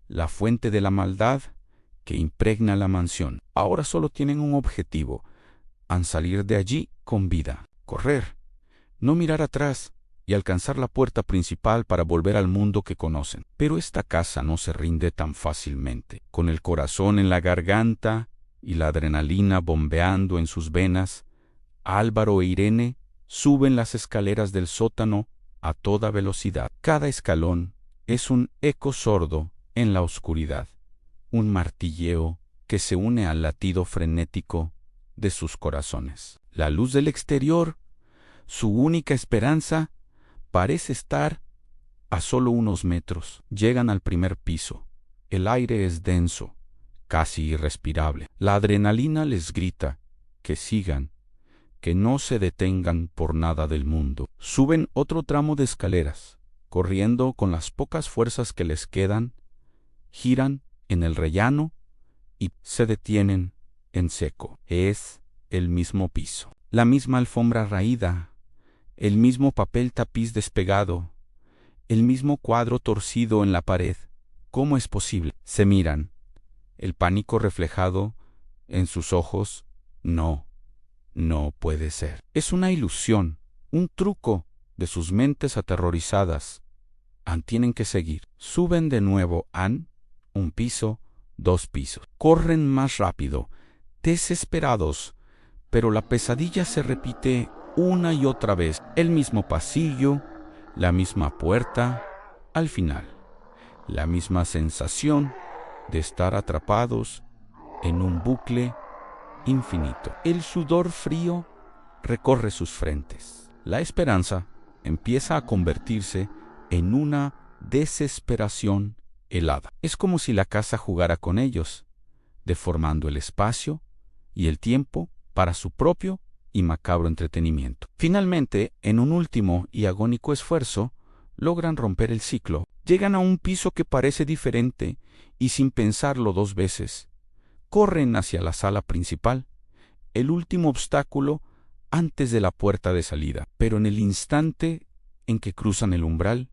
la fuente de la maldad que impregna la mansión. Ahora solo tienen un objetivo: salir de allí con vida, correr, no mirar atrás y alcanzar la puerta principal para volver al mundo que conocen. Pero esta casa no se rinde tan fácilmente. Con el corazón en la garganta y la adrenalina bombeando en sus venas, Álvaro e Irene suben las escaleras del sótano a toda velocidad. Cada escalón es un eco sordo en la oscuridad, un martilleo que se une al latido frenético de sus corazones. La luz del exterior, su única esperanza, parece estar a solo unos metros. Llegan al primer piso. El aire es denso, casi irrespirable. La adrenalina les grita que sigan, que no se detengan por nada del mundo. Suben otro tramo de escaleras, corriendo con las pocas fuerzas que les quedan, giran en el rellano y se detienen en seco. Es el mismo piso, la misma alfombra raída, el mismo papel tapiz despegado, el mismo cuadro torcido en la pared. ¿Cómo es posible? Se miran, el pánico reflejado en sus ojos. No puede ser. Es una ilusión, un truco de sus mentes aterrorizadas. Tienen que seguir. Suben de nuevo. Un piso, 2 pisos. Corren más rápido, desesperados, pero la pesadilla se repite una y otra vez. El mismo pasillo, la misma puerta. Al final, la misma sensación de estar atrapados en un bucle infinito. El sudor frío recorre sus frentes. La esperanza empieza a convertirse en una desesperación helada. Es como si la casa jugara con ellos, deformando el espacio y el tiempo para su propio y macabro entretenimiento. Finalmente, en un último y agónico esfuerzo, logran romper el ciclo. Llegan a un piso que parece diferente y, sin pensarlo 2 veces, corren hacia la sala principal, el último obstáculo antes de la puerta de salida. Pero en el instante en que cruzan el umbral,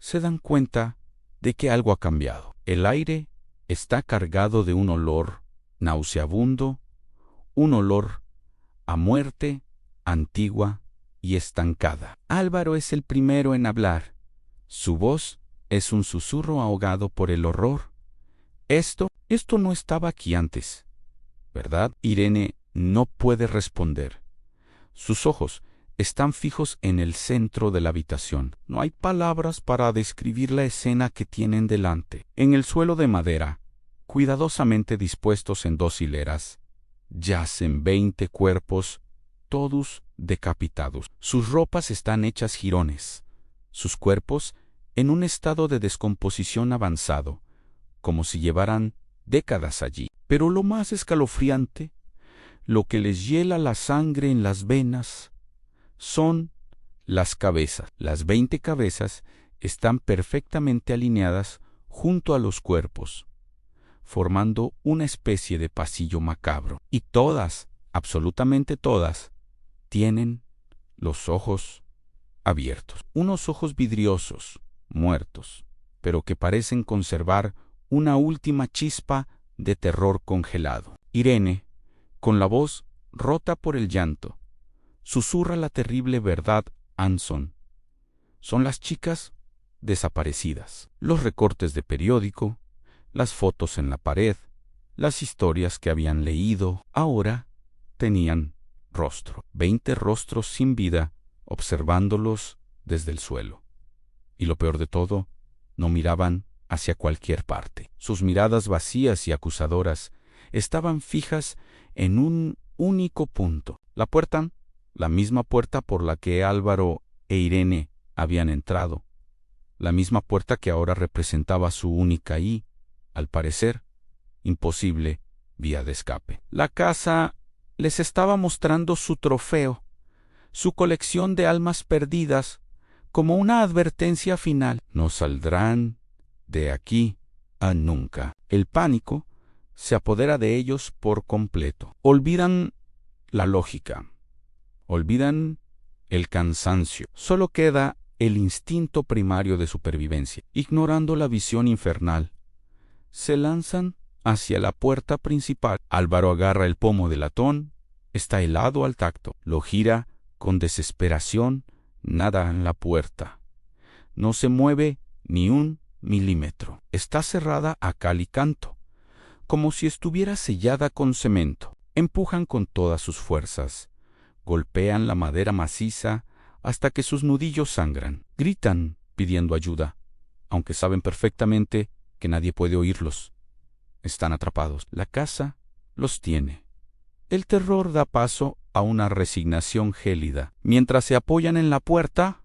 se dan cuenta de que algo ha cambiado. El aire está cargado de un olor nauseabundo, un olor a muerte antigua y estancada. Álvaro es el primero en hablar. Su voz es un susurro ahogado por el horror. Esto no estaba aquí antes, ¿verdad? Irene no puede responder. Sus ojos están fijos en el centro de la habitación. No hay palabras para describir la escena que tienen delante. En el suelo de madera, cuidadosamente dispuestos en 2 hileras, yacen 20 cuerpos, todos decapitados. Sus ropas están hechas jirones, sus cuerpos en un estado de descomposición avanzado, como si llevaran décadas allí. Pero lo más escalofriante, lo que les hiela la sangre en las venas, son las cabezas. Las 20 cabezas están perfectamente alineadas junto a los cuerpos, formando una especie de pasillo macabro. Y todas, absolutamente todas, tienen los ojos abiertos. Unos ojos vidriosos, muertos, pero que parecen conservar una última chispa de terror congelado. Irene, con la voz rota por el llanto, susurra la terrible verdad. Son las chicas desaparecidas. Los recortes de periódico, las fotos en la pared, las historias que habían leído, ahora tenían rostro. 20 rostros sin vida observándolos desde el suelo. Y lo peor de todo, no miraban hacia cualquier parte. Sus miradas vacías y acusadoras estaban fijas en un único punto. La puerta, la misma puerta por la que Álvaro e Irene habían entrado. La misma puerta que ahora representaba su única y, al parecer, imposible vía de escape. La casa les estaba mostrando su trofeo, su colección de almas perdidas, como una advertencia final. No saldrán de aquí a nunca. El pánico se apodera de ellos por completo. Olvidan la lógica, olvidan el cansancio. Solo queda el instinto primario de supervivencia. Ignorando la visión infernal, se lanzan hacia la puerta principal. Álvaro agarra el pomo de latón, está helado al tacto, lo gira con desesperación, nada en la puerta. No se mueve ni un milímetro. Está cerrada a cal y canto, como si estuviera sellada con cemento. Empujan con todas sus fuerzas, golpean la madera maciza hasta que sus nudillos sangran. Gritan pidiendo ayuda, aunque saben perfectamente que nadie puede oírlos. Están atrapados. La casa los tiene. El terror da paso a una resignación gélida. Mientras se apoyan en la puerta,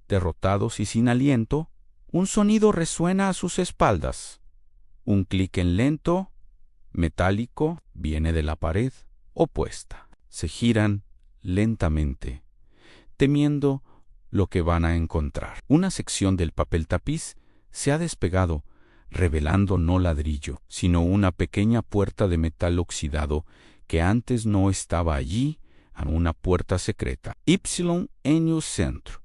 derrotados y sin aliento, un sonido resuena a sus espaldas. Un clic lento, metálico, viene de la pared opuesta. Se giran lentamente, temiendo lo que van a encontrar. Una sección del papel tapiz se ha despegado, revelando no ladrillo, sino una pequeña puerta de metal oxidado que antes no estaba allí, a una puerta secreta. Ipsilon Eniu Centro.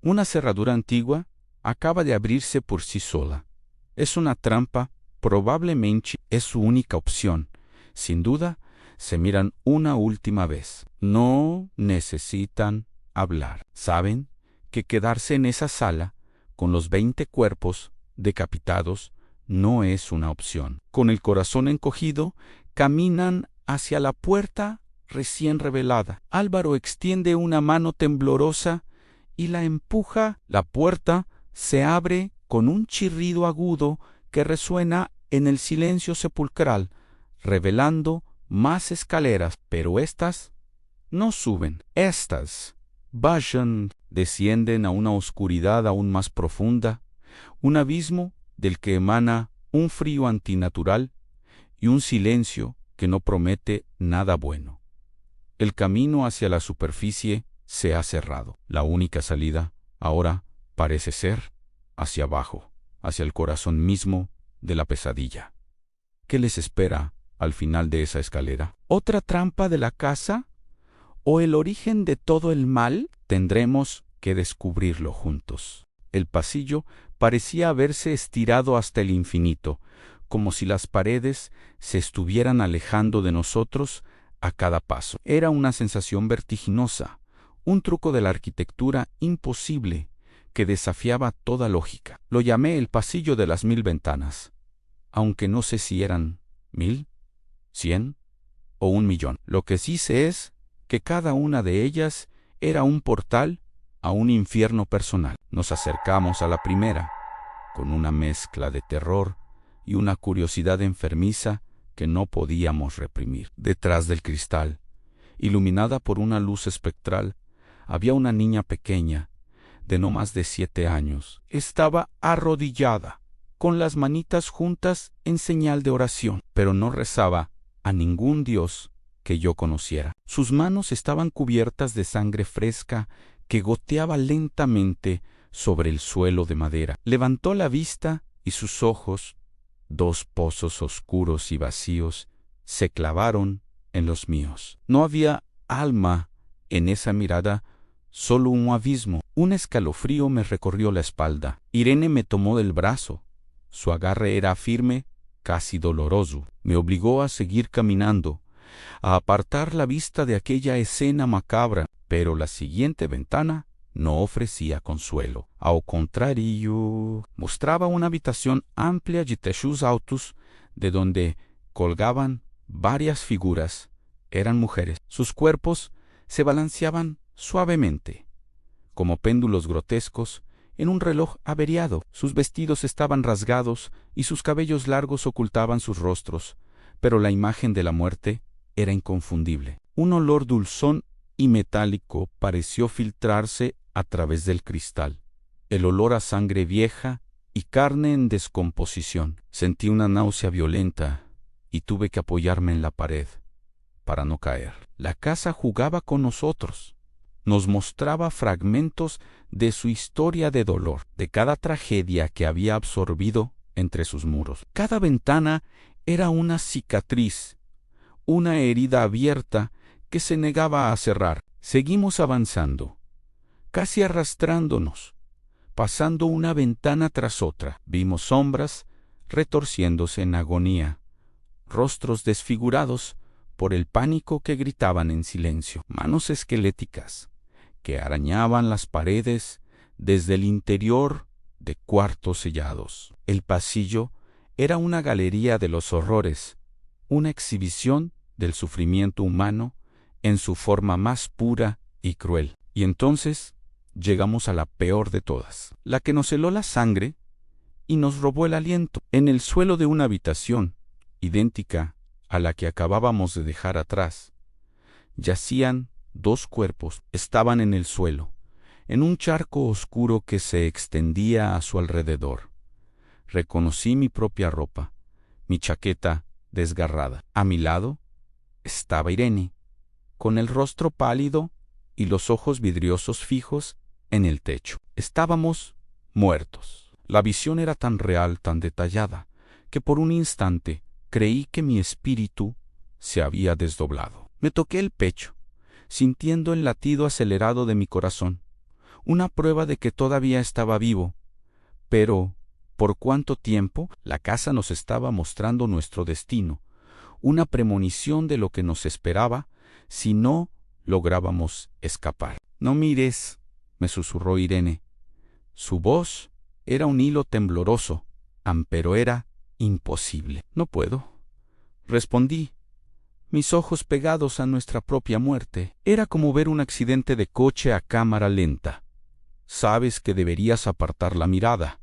Una cerradura antigua acaba de abrirse por sí sola. Es una trampa, probablemente es su única opción. Sin duda, se miran una última vez. No necesitan hablar. Saben que quedarse en esa sala, con los 20 cuerpos decapitados, no es una opción. Con el corazón encogido, caminan hacia la puerta recién revelada. Álvaro extiende una mano temblorosa y la empuja. La puerta se abre con un chirrido agudo que resuena en el silencio sepulcral, revelando más escaleras, pero estas no suben. Estas bajan, descienden a una oscuridad aún más profunda, un abismo del que emana un frío antinatural y un silencio que no promete nada bueno. El camino hacia la superficie se ha cerrado. La única salida ahora parece ser hacia abajo, hacia el corazón mismo de la pesadilla. ¿Qué les espera al final de esa escalera? ¿Otra trampa de la casa? ¿O el origen de todo el mal? Tendremos que descubrirlo juntos. El pasillo parecía haberse estirado hasta el infinito, como si las paredes se estuvieran alejando de nosotros a cada paso. Era una sensación vertiginosa, un truco de la arquitectura imposible que desafiaba toda lógica. Lo llamé el pasillo de las 1000 ventanas, aunque no sé si eran 1000, 100 o 1.000.000. Lo que sí sé es que cada una de ellas era un portal a un infierno personal. Nos acercamos a la primera, con una mezcla de terror y una curiosidad enfermiza que no podíamos reprimir. Detrás del cristal, iluminada por una luz espectral, había una niña pequeña, de no más de 7 años. Estaba arrodillada, con las manitas juntas en señal de oración, pero no rezaba a ningún dios que yo conociera. Sus manos estaban cubiertas de sangre fresca que goteaba lentamente sobre el suelo de madera. Levantó la vista y sus ojos, 2 pozos oscuros y vacíos, se clavaron en los míos. No había alma en esa mirada, solo un abismo. Un escalofrío me recorrió la espalda. Irene me tomó del brazo. Su agarre era firme, casi doloroso. Me obligó a seguir caminando, a apartar la vista de aquella escena macabra, pero la siguiente ventana no ofrecía consuelo. Ao contrario, mostraba una habitación amplia de techos altos, de donde colgaban varias figuras. Eran mujeres. Sus cuerpos se balanceaban suavemente, como péndulos grotescos, en un reloj averiado. Sus vestidos estaban rasgados y sus cabellos largos ocultaban sus rostros, pero la imagen de la muerte era inconfundible. Un olor dulzón y metálico pareció filtrarse a través del cristal. El olor a sangre vieja y carne en descomposición. Sentí una náusea violenta y tuve que apoyarme en la pared para no caer. La casa jugaba con nosotros. Nos mostraba fragmentos de su historia de dolor, de cada tragedia que había absorbido entre sus muros. Cada ventana era una cicatriz, una herida abierta que se negaba a cerrar. Seguimos avanzando, casi arrastrándonos, pasando una ventana tras otra. Vimos sombras retorciéndose en agonía, rostros desfigurados por el pánico que gritaban en silencio, manos esqueléticas que arañaban las paredes desde el interior de cuartos sellados. El pasillo era una galería de los horrores, una exhibición del sufrimiento humano en su forma más pura y cruel. Y entonces llegamos a la peor de todas, la que nos heló la sangre y nos robó el aliento. En el suelo de una habitación, idéntica a la que acabábamos de dejar atrás, yacían dos cuerpos. Estaban en el suelo, en un charco oscuro que se extendía a su alrededor. Reconocí mi propia ropa, mi chaqueta desgarrada. A mi lado estaba Irene, con el rostro pálido y los ojos vidriosos fijos en el techo. Estábamos muertos. La visión era tan real, tan detallada, que por un instante creí que mi espíritu se había desdoblado. Me toqué el pecho, sintiendo el latido acelerado de mi corazón, una prueba de que todavía estaba vivo. Pero, ¿por cuánto tiempo? La casa nos estaba mostrando nuestro destino, una premonición de lo que nos esperaba si no lográbamos escapar. «No mires», me susurró Irene. Su voz era un hilo tembloroso, pero era imposible. «No puedo», respondí, mis ojos pegados a nuestra propia muerte. Era como ver un accidente de coche a cámara lenta. Sabes que deberías apartar la mirada,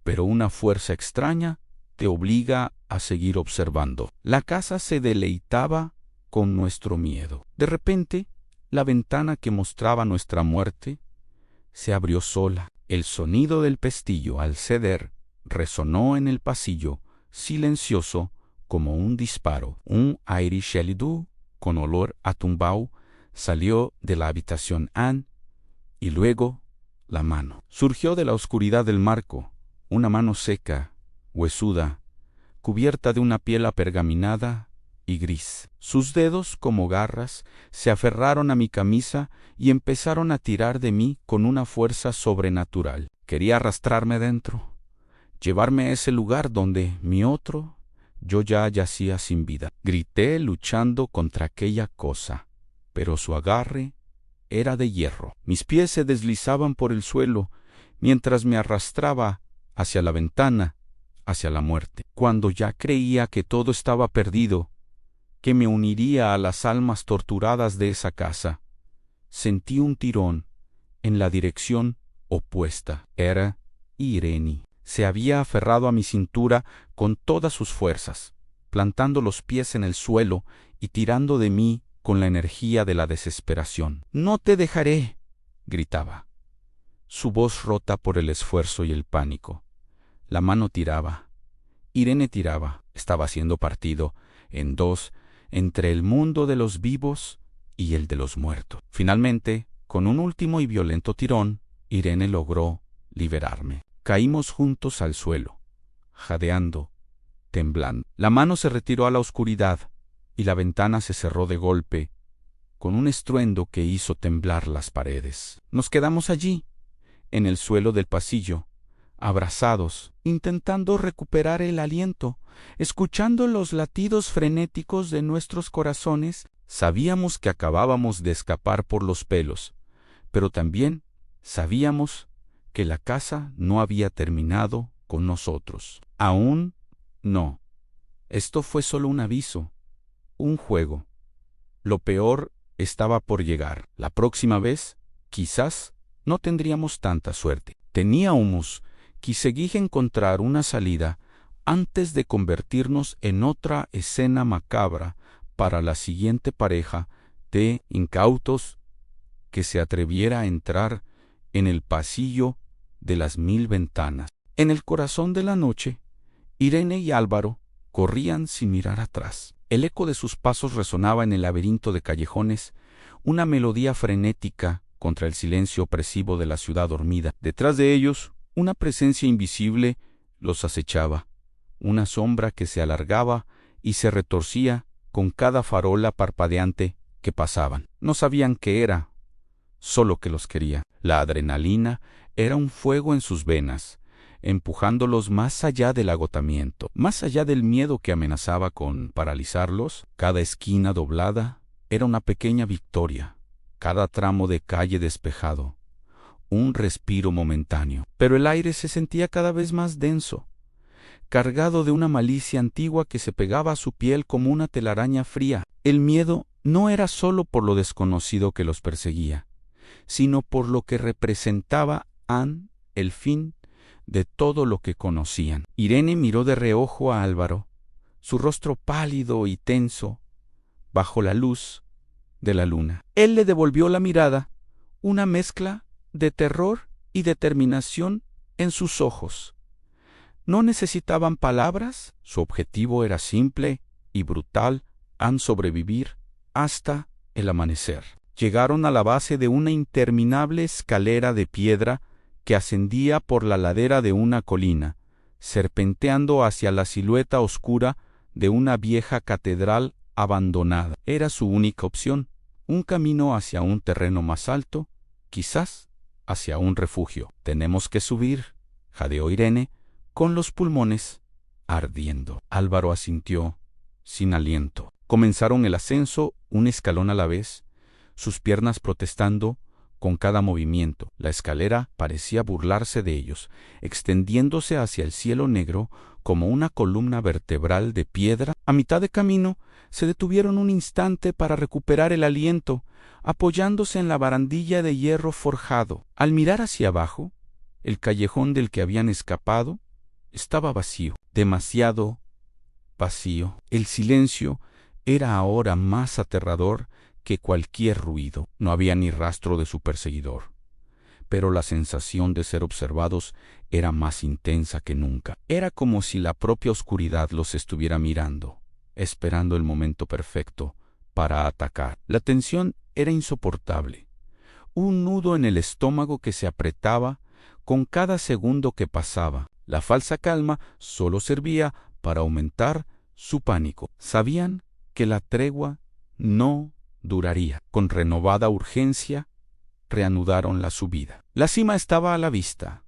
pero una fuerza extraña te obliga a seguir observando. La casa se deleitaba con nuestro miedo. De repente, la ventana que mostraba nuestra muerte se abrió sola. El sonido del pestillo al ceder resonó en el pasillo, silencioso como un disparo. Un aire gélido, con olor a tumbao, salió de la habitación Anne, y luego la mano. Surgió de la oscuridad del marco, una mano seca, huesuda, cubierta de una piel apergaminada y gris. Sus dedos, como garras, se aferraron a mi camisa y empezaron a tirar de mí con una fuerza sobrenatural. Quería arrastrarme dentro, llevarme a ese lugar donde mi otro yo ya yacía sin vida. Grité luchando contra aquella cosa, pero su agarre era de hierro. Mis pies se deslizaban por el suelo mientras me arrastraba hacia la ventana, hacia la muerte. Cuando ya creía que todo estaba perdido, que me uniría a las almas torturadas de esa casa, sentí un tirón en la dirección opuesta. Era Irene. Se había aferrado a mi cintura con todas sus fuerzas, plantando los pies en el suelo y tirando de mí con la energía de la desesperación. «No te dejaré», gritaba, su voz rota por el esfuerzo y el pánico. La mano tiraba. Irene tiraba. Estaba siendo partido en dos entre el mundo de los vivos y el de los muertos. Finalmente, con un último y violento tirón, Irene logró liberarme. Caímos juntos al suelo, jadeando, temblando. La mano se retiró a la oscuridad y la ventana se cerró de golpe, con un estruendo que hizo temblar las paredes. Nos quedamos allí, en el suelo del pasillo, abrazados, intentando recuperar el aliento, escuchando los latidos frenéticos de nuestros corazones. Sabíamos que acabábamos de escapar por los pelos, pero también sabíamos que la casa no había terminado con nosotros. Aún no. Esto fue solo un aviso, un juego. Lo peor estaba por llegar. La próxima vez, quizás, no tendríamos tanta suerte. Teníamos que seguir encontrar una salida antes de convertirnos en otra escena macabra para la siguiente pareja de incautos que se atreviera a entrar en el pasillo de las 1000 ventanas. En el corazón de la noche, Irene y Álvaro corrían sin mirar atrás. El eco de sus pasos resonaba en el laberinto de callejones, una melodía frenética contra el silencio opresivo de la ciudad dormida. Detrás de ellos, una presencia invisible los acechaba, una sombra que se alargaba y se retorcía con cada farola parpadeante que pasaban. No sabían qué era, solo que los quería. La adrenalina era un fuego en sus venas, empujándolos más allá del agotamiento, más allá del miedo que amenazaba con paralizarlos. Cada esquina doblada era una pequeña victoria, cada tramo de calle despejado, un respiro momentáneo. Pero el aire se sentía cada vez más denso, cargado de una malicia antigua que se pegaba a su piel como una telaraña fría. El miedo no era solo por lo desconocido que los perseguía, sino por lo que representaba el fin de todo lo que conocían. Irene miró de reojo a Álvaro, su rostro pálido y tenso bajo la luz de la luna. Él le devolvió la mirada, una mezcla de terror y determinación en sus ojos. No necesitaban palabras, su objetivo era simple y brutal: sobrevivir hasta el amanecer. Llegaron a la base de una interminable escalera de piedra que ascendía por la ladera de una colina, serpenteando hacia la silueta oscura de una vieja catedral abandonada. Era su única opción, un camino hacia un terreno más alto, quizás hacia un refugio. «Tenemos que subir», jadeó Irene, con los pulmones ardiendo. Álvaro asintió, sin aliento. Comenzaron el ascenso, un escalón a la vez, sus piernas protestando con cada movimiento. La escalera parecía burlarse de ellos, extendiéndose hacia el cielo negro como una columna vertebral de piedra. A mitad de camino, se detuvieron un instante para recuperar el aliento, apoyándose en la barandilla de hierro forjado. Al mirar hacia abajo, el callejón del que habían escapado estaba vacío, demasiado vacío. El silencio era ahora más aterrador que cualquier ruido. No había ni rastro de su perseguidor, pero la sensación de ser observados era más intensa que nunca. Era como si la propia oscuridad los estuviera mirando, esperando el momento perfecto para atacar. La tensión era insoportable, un nudo en el estómago que se apretaba con cada segundo que pasaba. La falsa calma solo servía para aumentar su pánico. Sabían que la tregua no duraría. Con renovada urgencia, reanudaron la subida. La cima estaba a la vista,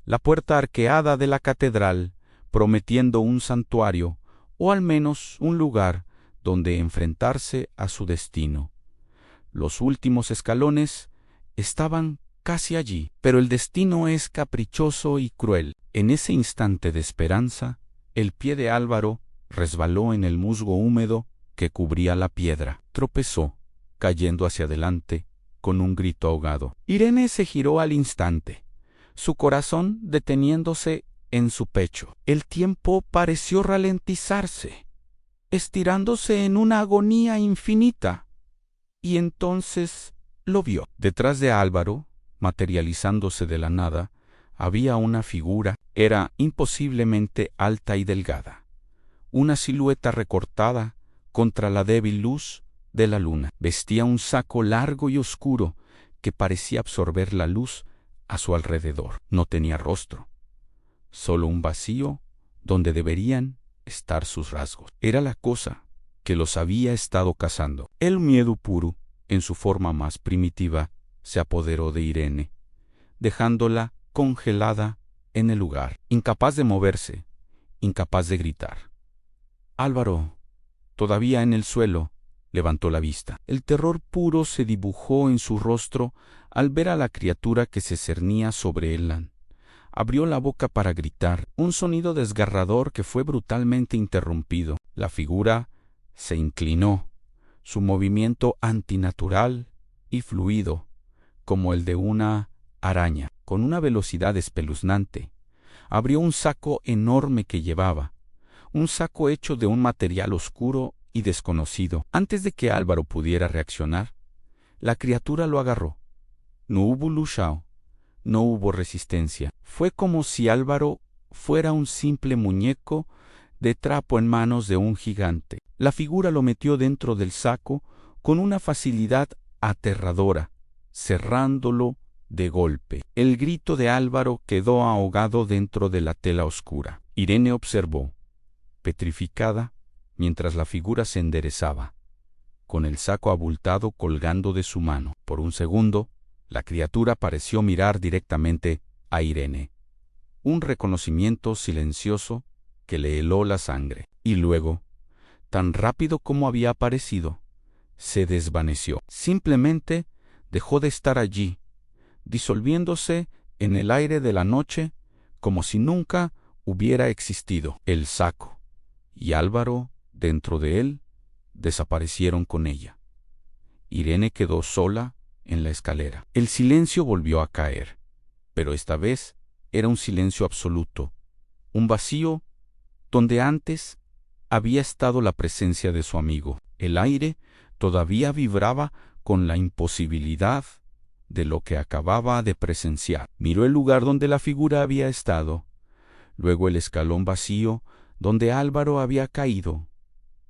la puerta arqueada de la catedral, prometiendo un santuario, o al menos un lugar donde enfrentarse a su destino. Los últimos escalones estaban casi allí, pero el destino es caprichoso y cruel. En ese instante de esperanza, el pie de Álvaro resbaló en el musgo húmedo que cubría la piedra. Tropezó, cayendo hacia adelante con un grito ahogado. Irene se giró al instante, su corazón deteniéndose en su pecho. El tiempo pareció ralentizarse, estirándose en una agonía infinita, y entonces lo vio. Detrás de Álvaro, materializándose de la nada, había una figura. Era imposiblemente alta y delgada, una silueta recortada contra la débil luz de la luna. Vestía un saco largo y oscuro que parecía absorber la luz a su alrededor. No tenía rostro, solo un vacío donde deberían estar sus rasgos. Era la cosa que los había estado cazando. El miedo puro, en su forma más primitiva, se apoderó de Irene, dejándola congelada en el lugar, incapaz de moverse, incapaz de gritar. Álvaro, todavía en el suelo, levantó la vista. El terror puro se dibujó en su rostro al ver a la criatura que se cernía sobre él. Abrió la boca para gritar, un sonido desgarrador que fue brutalmente interrumpido. La figura se inclinó, su movimiento antinatural y fluido, como el de una araña. Con una velocidad espeluznante, abrió un saco enorme que llevaba, un saco hecho de un material oscuro y desconocido. Antes de que Álvaro pudiera reaccionar, la criatura lo agarró. No hubo luchao, no hubo resistencia. Fue como si Álvaro fuera un simple muñeco de trapo en manos de un gigante. La figura lo metió dentro del saco con una facilidad aterradora, cerrándolo de golpe. El grito de Álvaro quedó ahogado dentro de la tela oscura. Irene observó, petrificada, mientras la figura se enderezaba, con el saco abultado colgando de su mano. Por un segundo, la criatura pareció mirar directamente a Irene. Un reconocimiento silencioso que le heló la sangre. Y luego, tan rápido como había aparecido, se desvaneció. Simplemente dejó de estar allí, disolviéndose en el aire de la noche como si nunca hubiera existido. El saco y Álvaro, dentro de él, desaparecieron con ella. Irene quedó sola en la escalera. El silencio volvió a caer, pero esta vez era un silencio absoluto, un vacío donde antes había estado la presencia de su amigo. El aire todavía vibraba con la imposibilidad de lo que acababa de presenciar. Miró el lugar donde la figura había estado, luego el escalón vacío donde Álvaro había caído.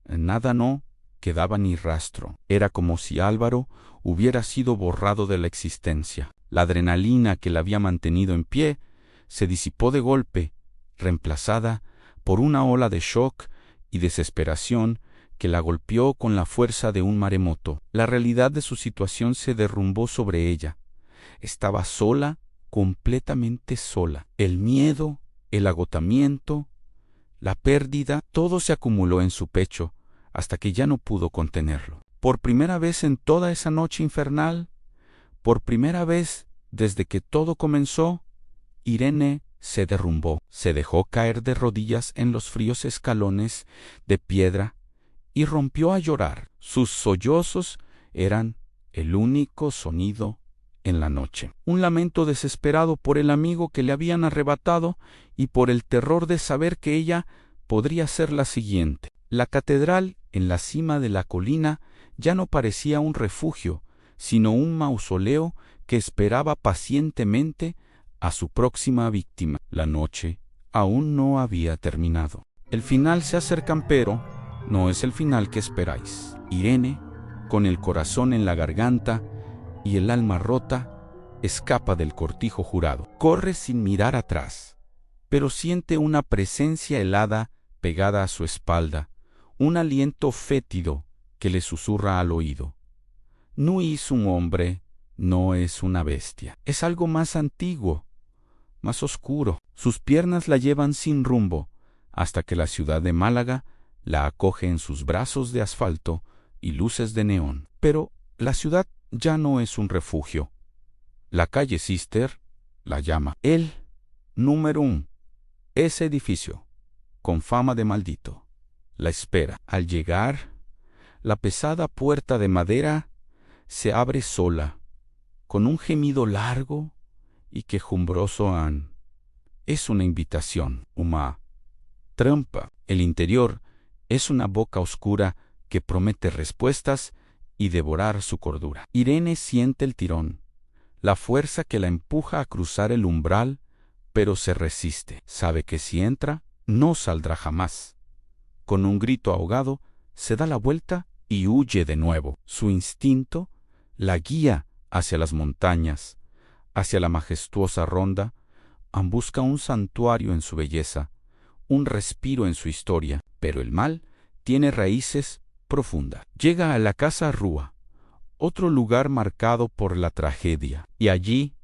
Nada, no quedaba ni rastro. Era como si Álvaro hubiera sido borrado de la existencia. La adrenalina que la había mantenido en pie se disipó de golpe, reemplazada por una ola de shock y desesperación que la golpeó con la fuerza de un maremoto. La realidad de su situación se derrumbó sobre ella. Estaba sola, completamente sola. El miedo, el agotamiento, la pérdida, todo se acumuló en su pecho hasta que ya no pudo contenerlo. Por primera vez en toda esa noche infernal, por primera vez desde que todo comenzó, Irene se derrumbó, se dejó caer de rodillas en los fríos escalones de piedra y rompió a llorar. Sus sollozos eran el único sonido en la noche. Un lamento desesperado por el amigo que le habían arrebatado y por el terror de saber que ella podría ser la siguiente. La catedral en la cima de la colina ya no parecía un refugio, sino un mausoleo que esperaba pacientemente a su próxima víctima. La noche aún no había terminado. El final se acerca, pero no es el final que esperáis. Irene, con el corazón en la garganta y el alma rota, escapa del cortijo jurado. Corre sin mirar atrás, pero siente una presencia helada pegada a su espalda, un aliento fétido que le susurra al oído. No es un hombre, no es una bestia. Es algo más antiguo, más oscuro. Sus piernas la llevan sin rumbo, hasta que la ciudad de Málaga la acoge en sus brazos de asfalto y luces de neón. Pero la ciudad ya no es un refugio. La calle Sister la llama. El número 1, ese edificio, con fama de maldito, la espera. Al llegar, la pesada puerta de madera se abre sola, con un gemido largo y quejumbroso. Es una invitación, una trampa. El interior es una boca oscura que promete respuestas y devorar su cordura. Irene siente el tirón, la fuerza que la empuja a cruzar el umbral, pero se resiste. Sabe que si entra, no saldrá jamás. Con un grito ahogado, se da la vuelta y huye de nuevo. Su instinto la guía hacia las montañas, hacia la majestuosa ronda. Busca un santuario en su belleza, un respiro en su historia, pero el mal tiene raíces profundas. Llega a la casa Rúa, otro lugar marcado por la tragedia, y allí,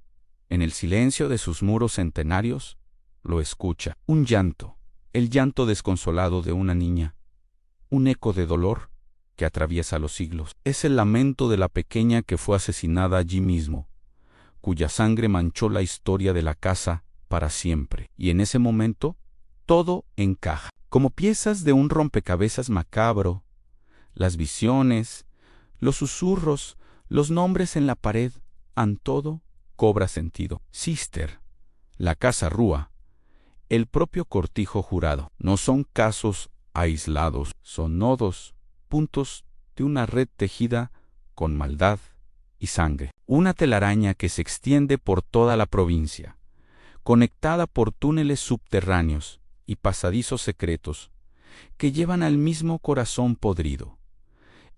en el silencio de sus muros centenarios, lo escucha. Un llanto, el llanto desconsolado de una niña, un eco de dolor que atraviesa los siglos. Es el lamento de la pequeña que fue asesinada allí mismo, cuya sangre manchó la historia de la casa para siempre. Y en ese momento, todo encaja. Como piezas de un rompecabezas macabro, las visiones, los susurros, los nombres en la pared, todo cobra sentido. Cister, la casa rúa, el propio cortijo jurado. No son casos aislados, son nodos, puntos de una red tejida con maldad y sangre. Una telaraña que se extiende por toda la provincia, conectada por túneles subterráneos y pasadizos secretos que llevan al mismo corazón podrido.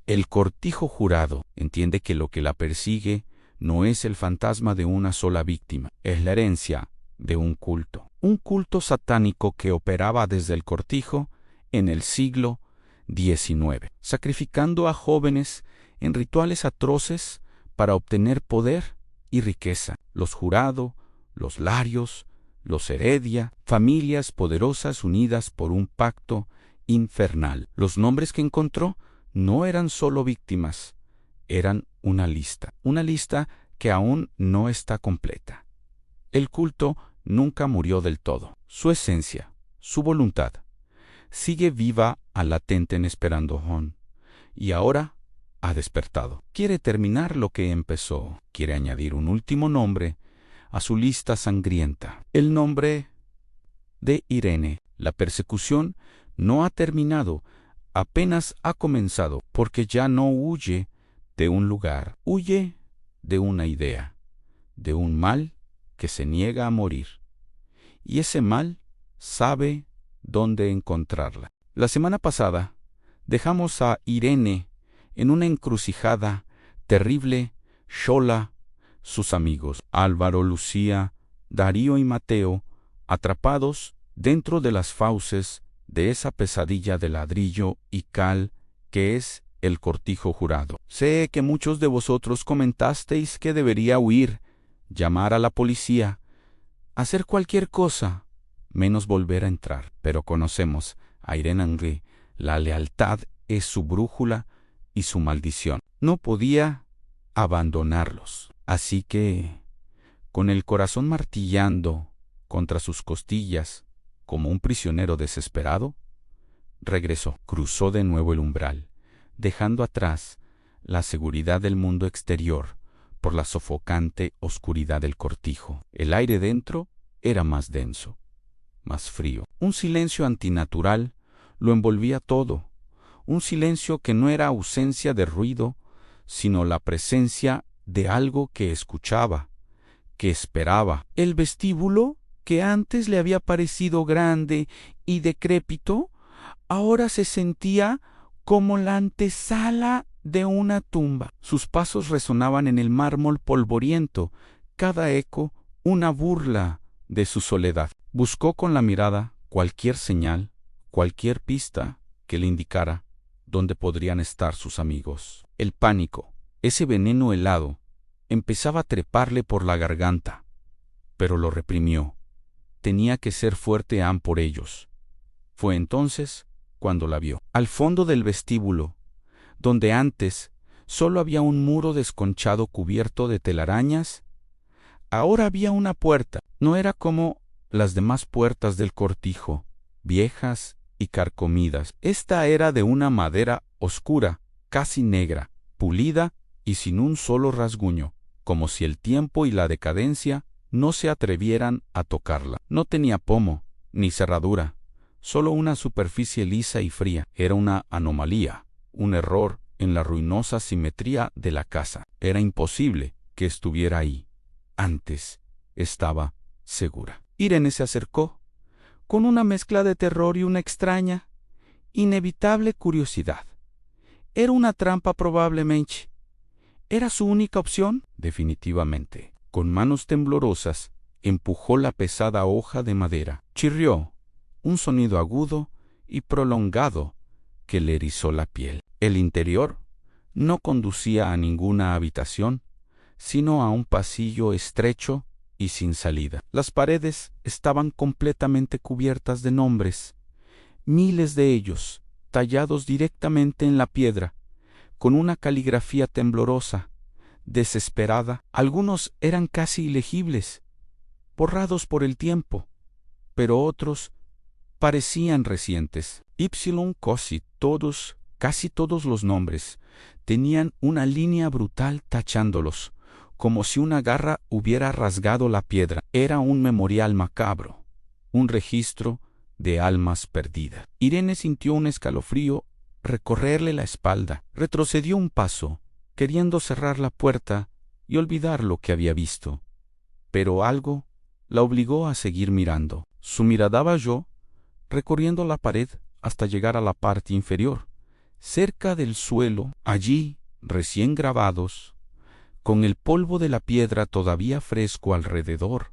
El cortijo jurado entiende que lo que la persigue no es el fantasma de una sola víctima, es la herencia de un culto satánico que operaba desde el cortijo en el siglo XIX, sacrificando a jóvenes en rituales atroces para obtener poder y riqueza. Los Jurado, los Larios, los Heredia, familias poderosas unidas por un pacto infernal. Los nombres que encontró no eran solo víctimas, eran una lista que aún no está completa. El culto nunca murió del todo. Su esencia, su voluntad, sigue viva a latente en Esperando Hon, y ahora ha despertado. Quiere terminar lo que empezó, quiere añadir un último nombre a su lista sangrienta, el nombre de Irene. La persecución no ha terminado, apenas ha comenzado, porque ya no huye de un lugar, huye de una idea, de un mal que se niega a morir. Y ese mal sabe dónde encontrarla. La semana pasada dejamos a Irene en una encrucijada terrible. Xola, sus amigos, Álvaro, Lucía, Darío y Mateo, atrapados dentro de las fauces de esa pesadilla de ladrillo y cal que es el cortijo jurado. Sé que muchos de vosotros comentasteis que debería huir, llamar a la policía, hacer cualquier cosa, menos volver a entrar. Pero conocemos a Irene Henry. La lealtad es su brújula y su maldición. No podía abandonarlos. Así que, con el corazón martillando contra sus costillas, como un prisionero desesperado, regresó. Cruzó de nuevo el umbral, dejando atrás la seguridad del mundo exterior por la sofocante oscuridad del cortijo. El aire dentro era más denso, más frío. Un silencio antinatural lo envolvía todo, un silencio que no era ausencia de ruido, sino la presencia de algo que escuchaba, que esperaba. El vestíbulo, que antes le había parecido grande y decrépito, ahora se sentía como la antesala de una tumba. Sus pasos resonaban en el mármol polvoriento, cada eco una burla de su soledad. Buscó con la mirada cualquier señal, cualquier pista que le indicara dónde podrían estar sus amigos. El pánico, ese veneno helado, empezaba a treparle por la garganta, pero lo reprimió. Tenía que ser fuerte por ellos. Fue entonces cuando la vio. Al fondo del vestíbulo, donde antes solo había un muro desconchado cubierto de telarañas, ahora había una puerta. No era como las demás puertas del cortijo, viejas y carcomidas. Esta era de una madera oscura, casi negra, pulida y sin un solo rasguño, como si el tiempo y la decadencia no se atrevieran a tocarla. No tenía pomo, ni cerradura, solo una superficie lisa y fría. Era una anomalía, un error en la ruinosa simetría de la casa. Era imposible que estuviera ahí. Antes estaba segura. Irene se acercó, con una mezcla de terror y una extraña, inevitable curiosidad. ¿Era una trampa probablemente? ¿Era su única opción? Definitivamente. Con manos temblorosas, empujó la pesada hoja de madera. Chirrió, un sonido agudo y prolongado que le erizó la piel. El interior no conducía a ninguna habitación, sino a un pasillo estrecho y sin salida. Las paredes estaban completamente cubiertas de nombres, miles de ellos, tallados directamente en la piedra, con una caligrafía temblorosa, desesperada. Algunos eran casi ilegibles, borrados por el tiempo, pero otros parecían recientes. Ypsilon Cosi, casi todos los nombres, tenían una línea brutal tachándolos, como si una garra hubiera rasgado la piedra. Era un memorial macabro, un registro de almas perdidas. Irene sintió un escalofrío recorrerle la espalda. Retrocedió un paso, queriendo cerrar la puerta y olvidar lo que había visto. Pero algo la obligó a seguir mirando. Su mirada vagó, recorriendo la pared hasta llegar a la parte inferior. Cerca del suelo, allí, recién grabados, con el polvo de la piedra todavía fresco alrededor,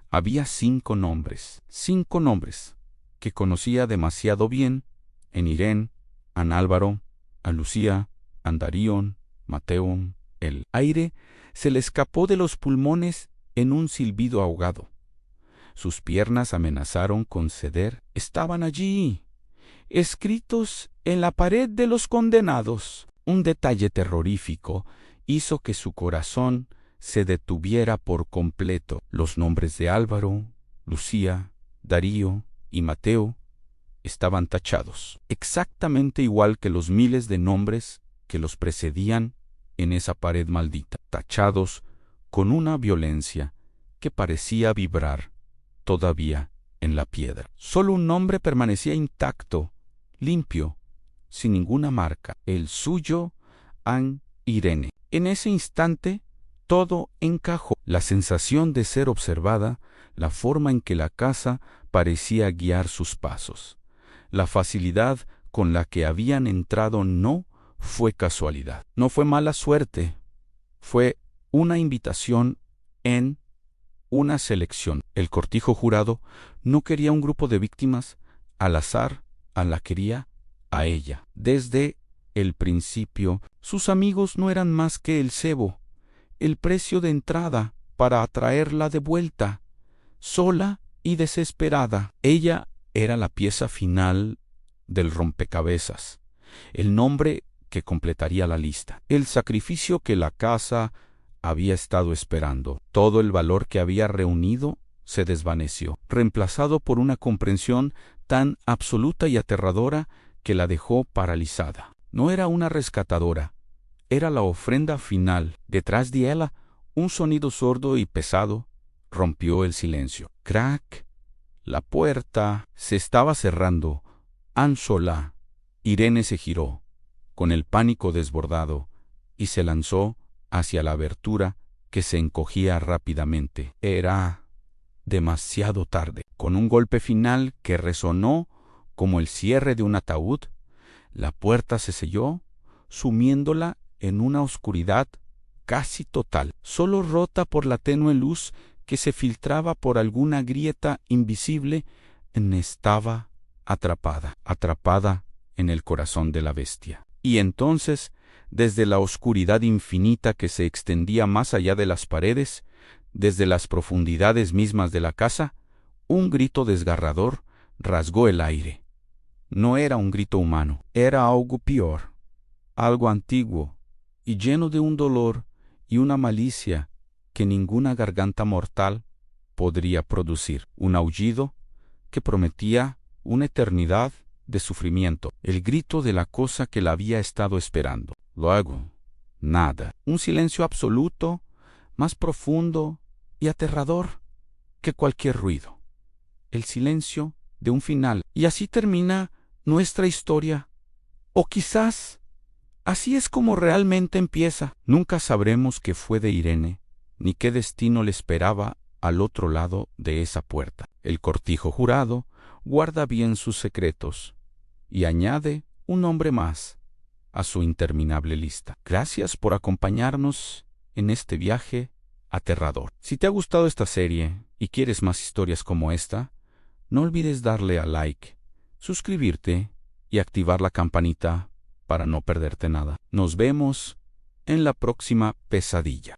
había 5 nombres. 5 nombres que conocía demasiado bien en Irene, en Álvaro, a Lucía, a Darión, Mateo. El aire se le escapó de los pulmones en un silbido ahogado. Sus piernas amenazaron con ceder. Estaban allí, escritos en la pared de los condenados. Un detalle terrorífico hizo que su corazón se detuviera por completo. Los nombres de Álvaro, Lucía, Darío y Mateo estaban tachados, exactamente igual que los miles de nombres que los precedían en esa pared maldita, tachados con una violencia que parecía vibrar todavía en la piedra. Solo un nombre permanecía intacto, limpio, sin ninguna marca, el suyo, Anne Irene. En ese instante, todo encajó. La sensación de ser observada, la forma en que la casa parecía guiar sus pasos, la facilidad con la que habían entrado no fue casualidad, no fue mala suerte, fue una invitación en una selección. El cortijo jurado no quería un grupo de víctimas al azar, la quería a ella. Desde el principio, sus amigos no eran más que el cebo, el precio de entrada para atraerla de vuelta. Sola y desesperada, ella era la pieza final del rompecabezas, el nombre que completaría la lista, el sacrificio que la casa había estado esperando. Todo el valor que había reunido se desvaneció, reemplazado por una comprensión tan absoluta y aterradora que la dejó paralizada. No era una rescatadora, era la ofrenda final. Detrás de ella, un sonido sordo y pesado rompió el silencio. Crack. La puerta se estaba cerrando. Sola. Irene se giró, con el pánico desbordado, y se lanzó hacia la abertura que se encogía rápidamente. Era demasiado tarde. Con un golpe final que resonó como el cierre de un ataúd, la puerta se selló, sumiéndola en una oscuridad casi total, solo rota por la tenue luz que se filtraba por alguna grieta invisible. Estaba atrapada en el corazón de la bestia. Y entonces, desde la oscuridad infinita que se extendía más allá de las paredes, desde las profundidades mismas de la casa, un grito desgarrador rasgó el aire. No era un grito humano, era algo peor, algo antiguo y lleno de un dolor y una malicia que ninguna garganta mortal podría producir. Un aullido que prometía una eternidad de sufrimiento, el grito de la cosa que la había estado esperando. Luego, nada, un silencio absoluto, más profundo y aterrador que cualquier ruido. El silencio de un final. Y así termina nuestra historia. O quizás así es como realmente empieza. Nunca sabremos qué fue de Irene, ni qué destino le esperaba al otro lado de esa puerta. El cortijo jurado guarda bien sus secretos y añade un nombre más a su interminable lista. Gracias por acompañarnos en este viaje aterrador. Si te ha gustado esta serie y quieres más historias como esta, no olvides darle a like, suscribirte y activar la campanita para no perderte nada. Nos vemos en la próxima pesadilla.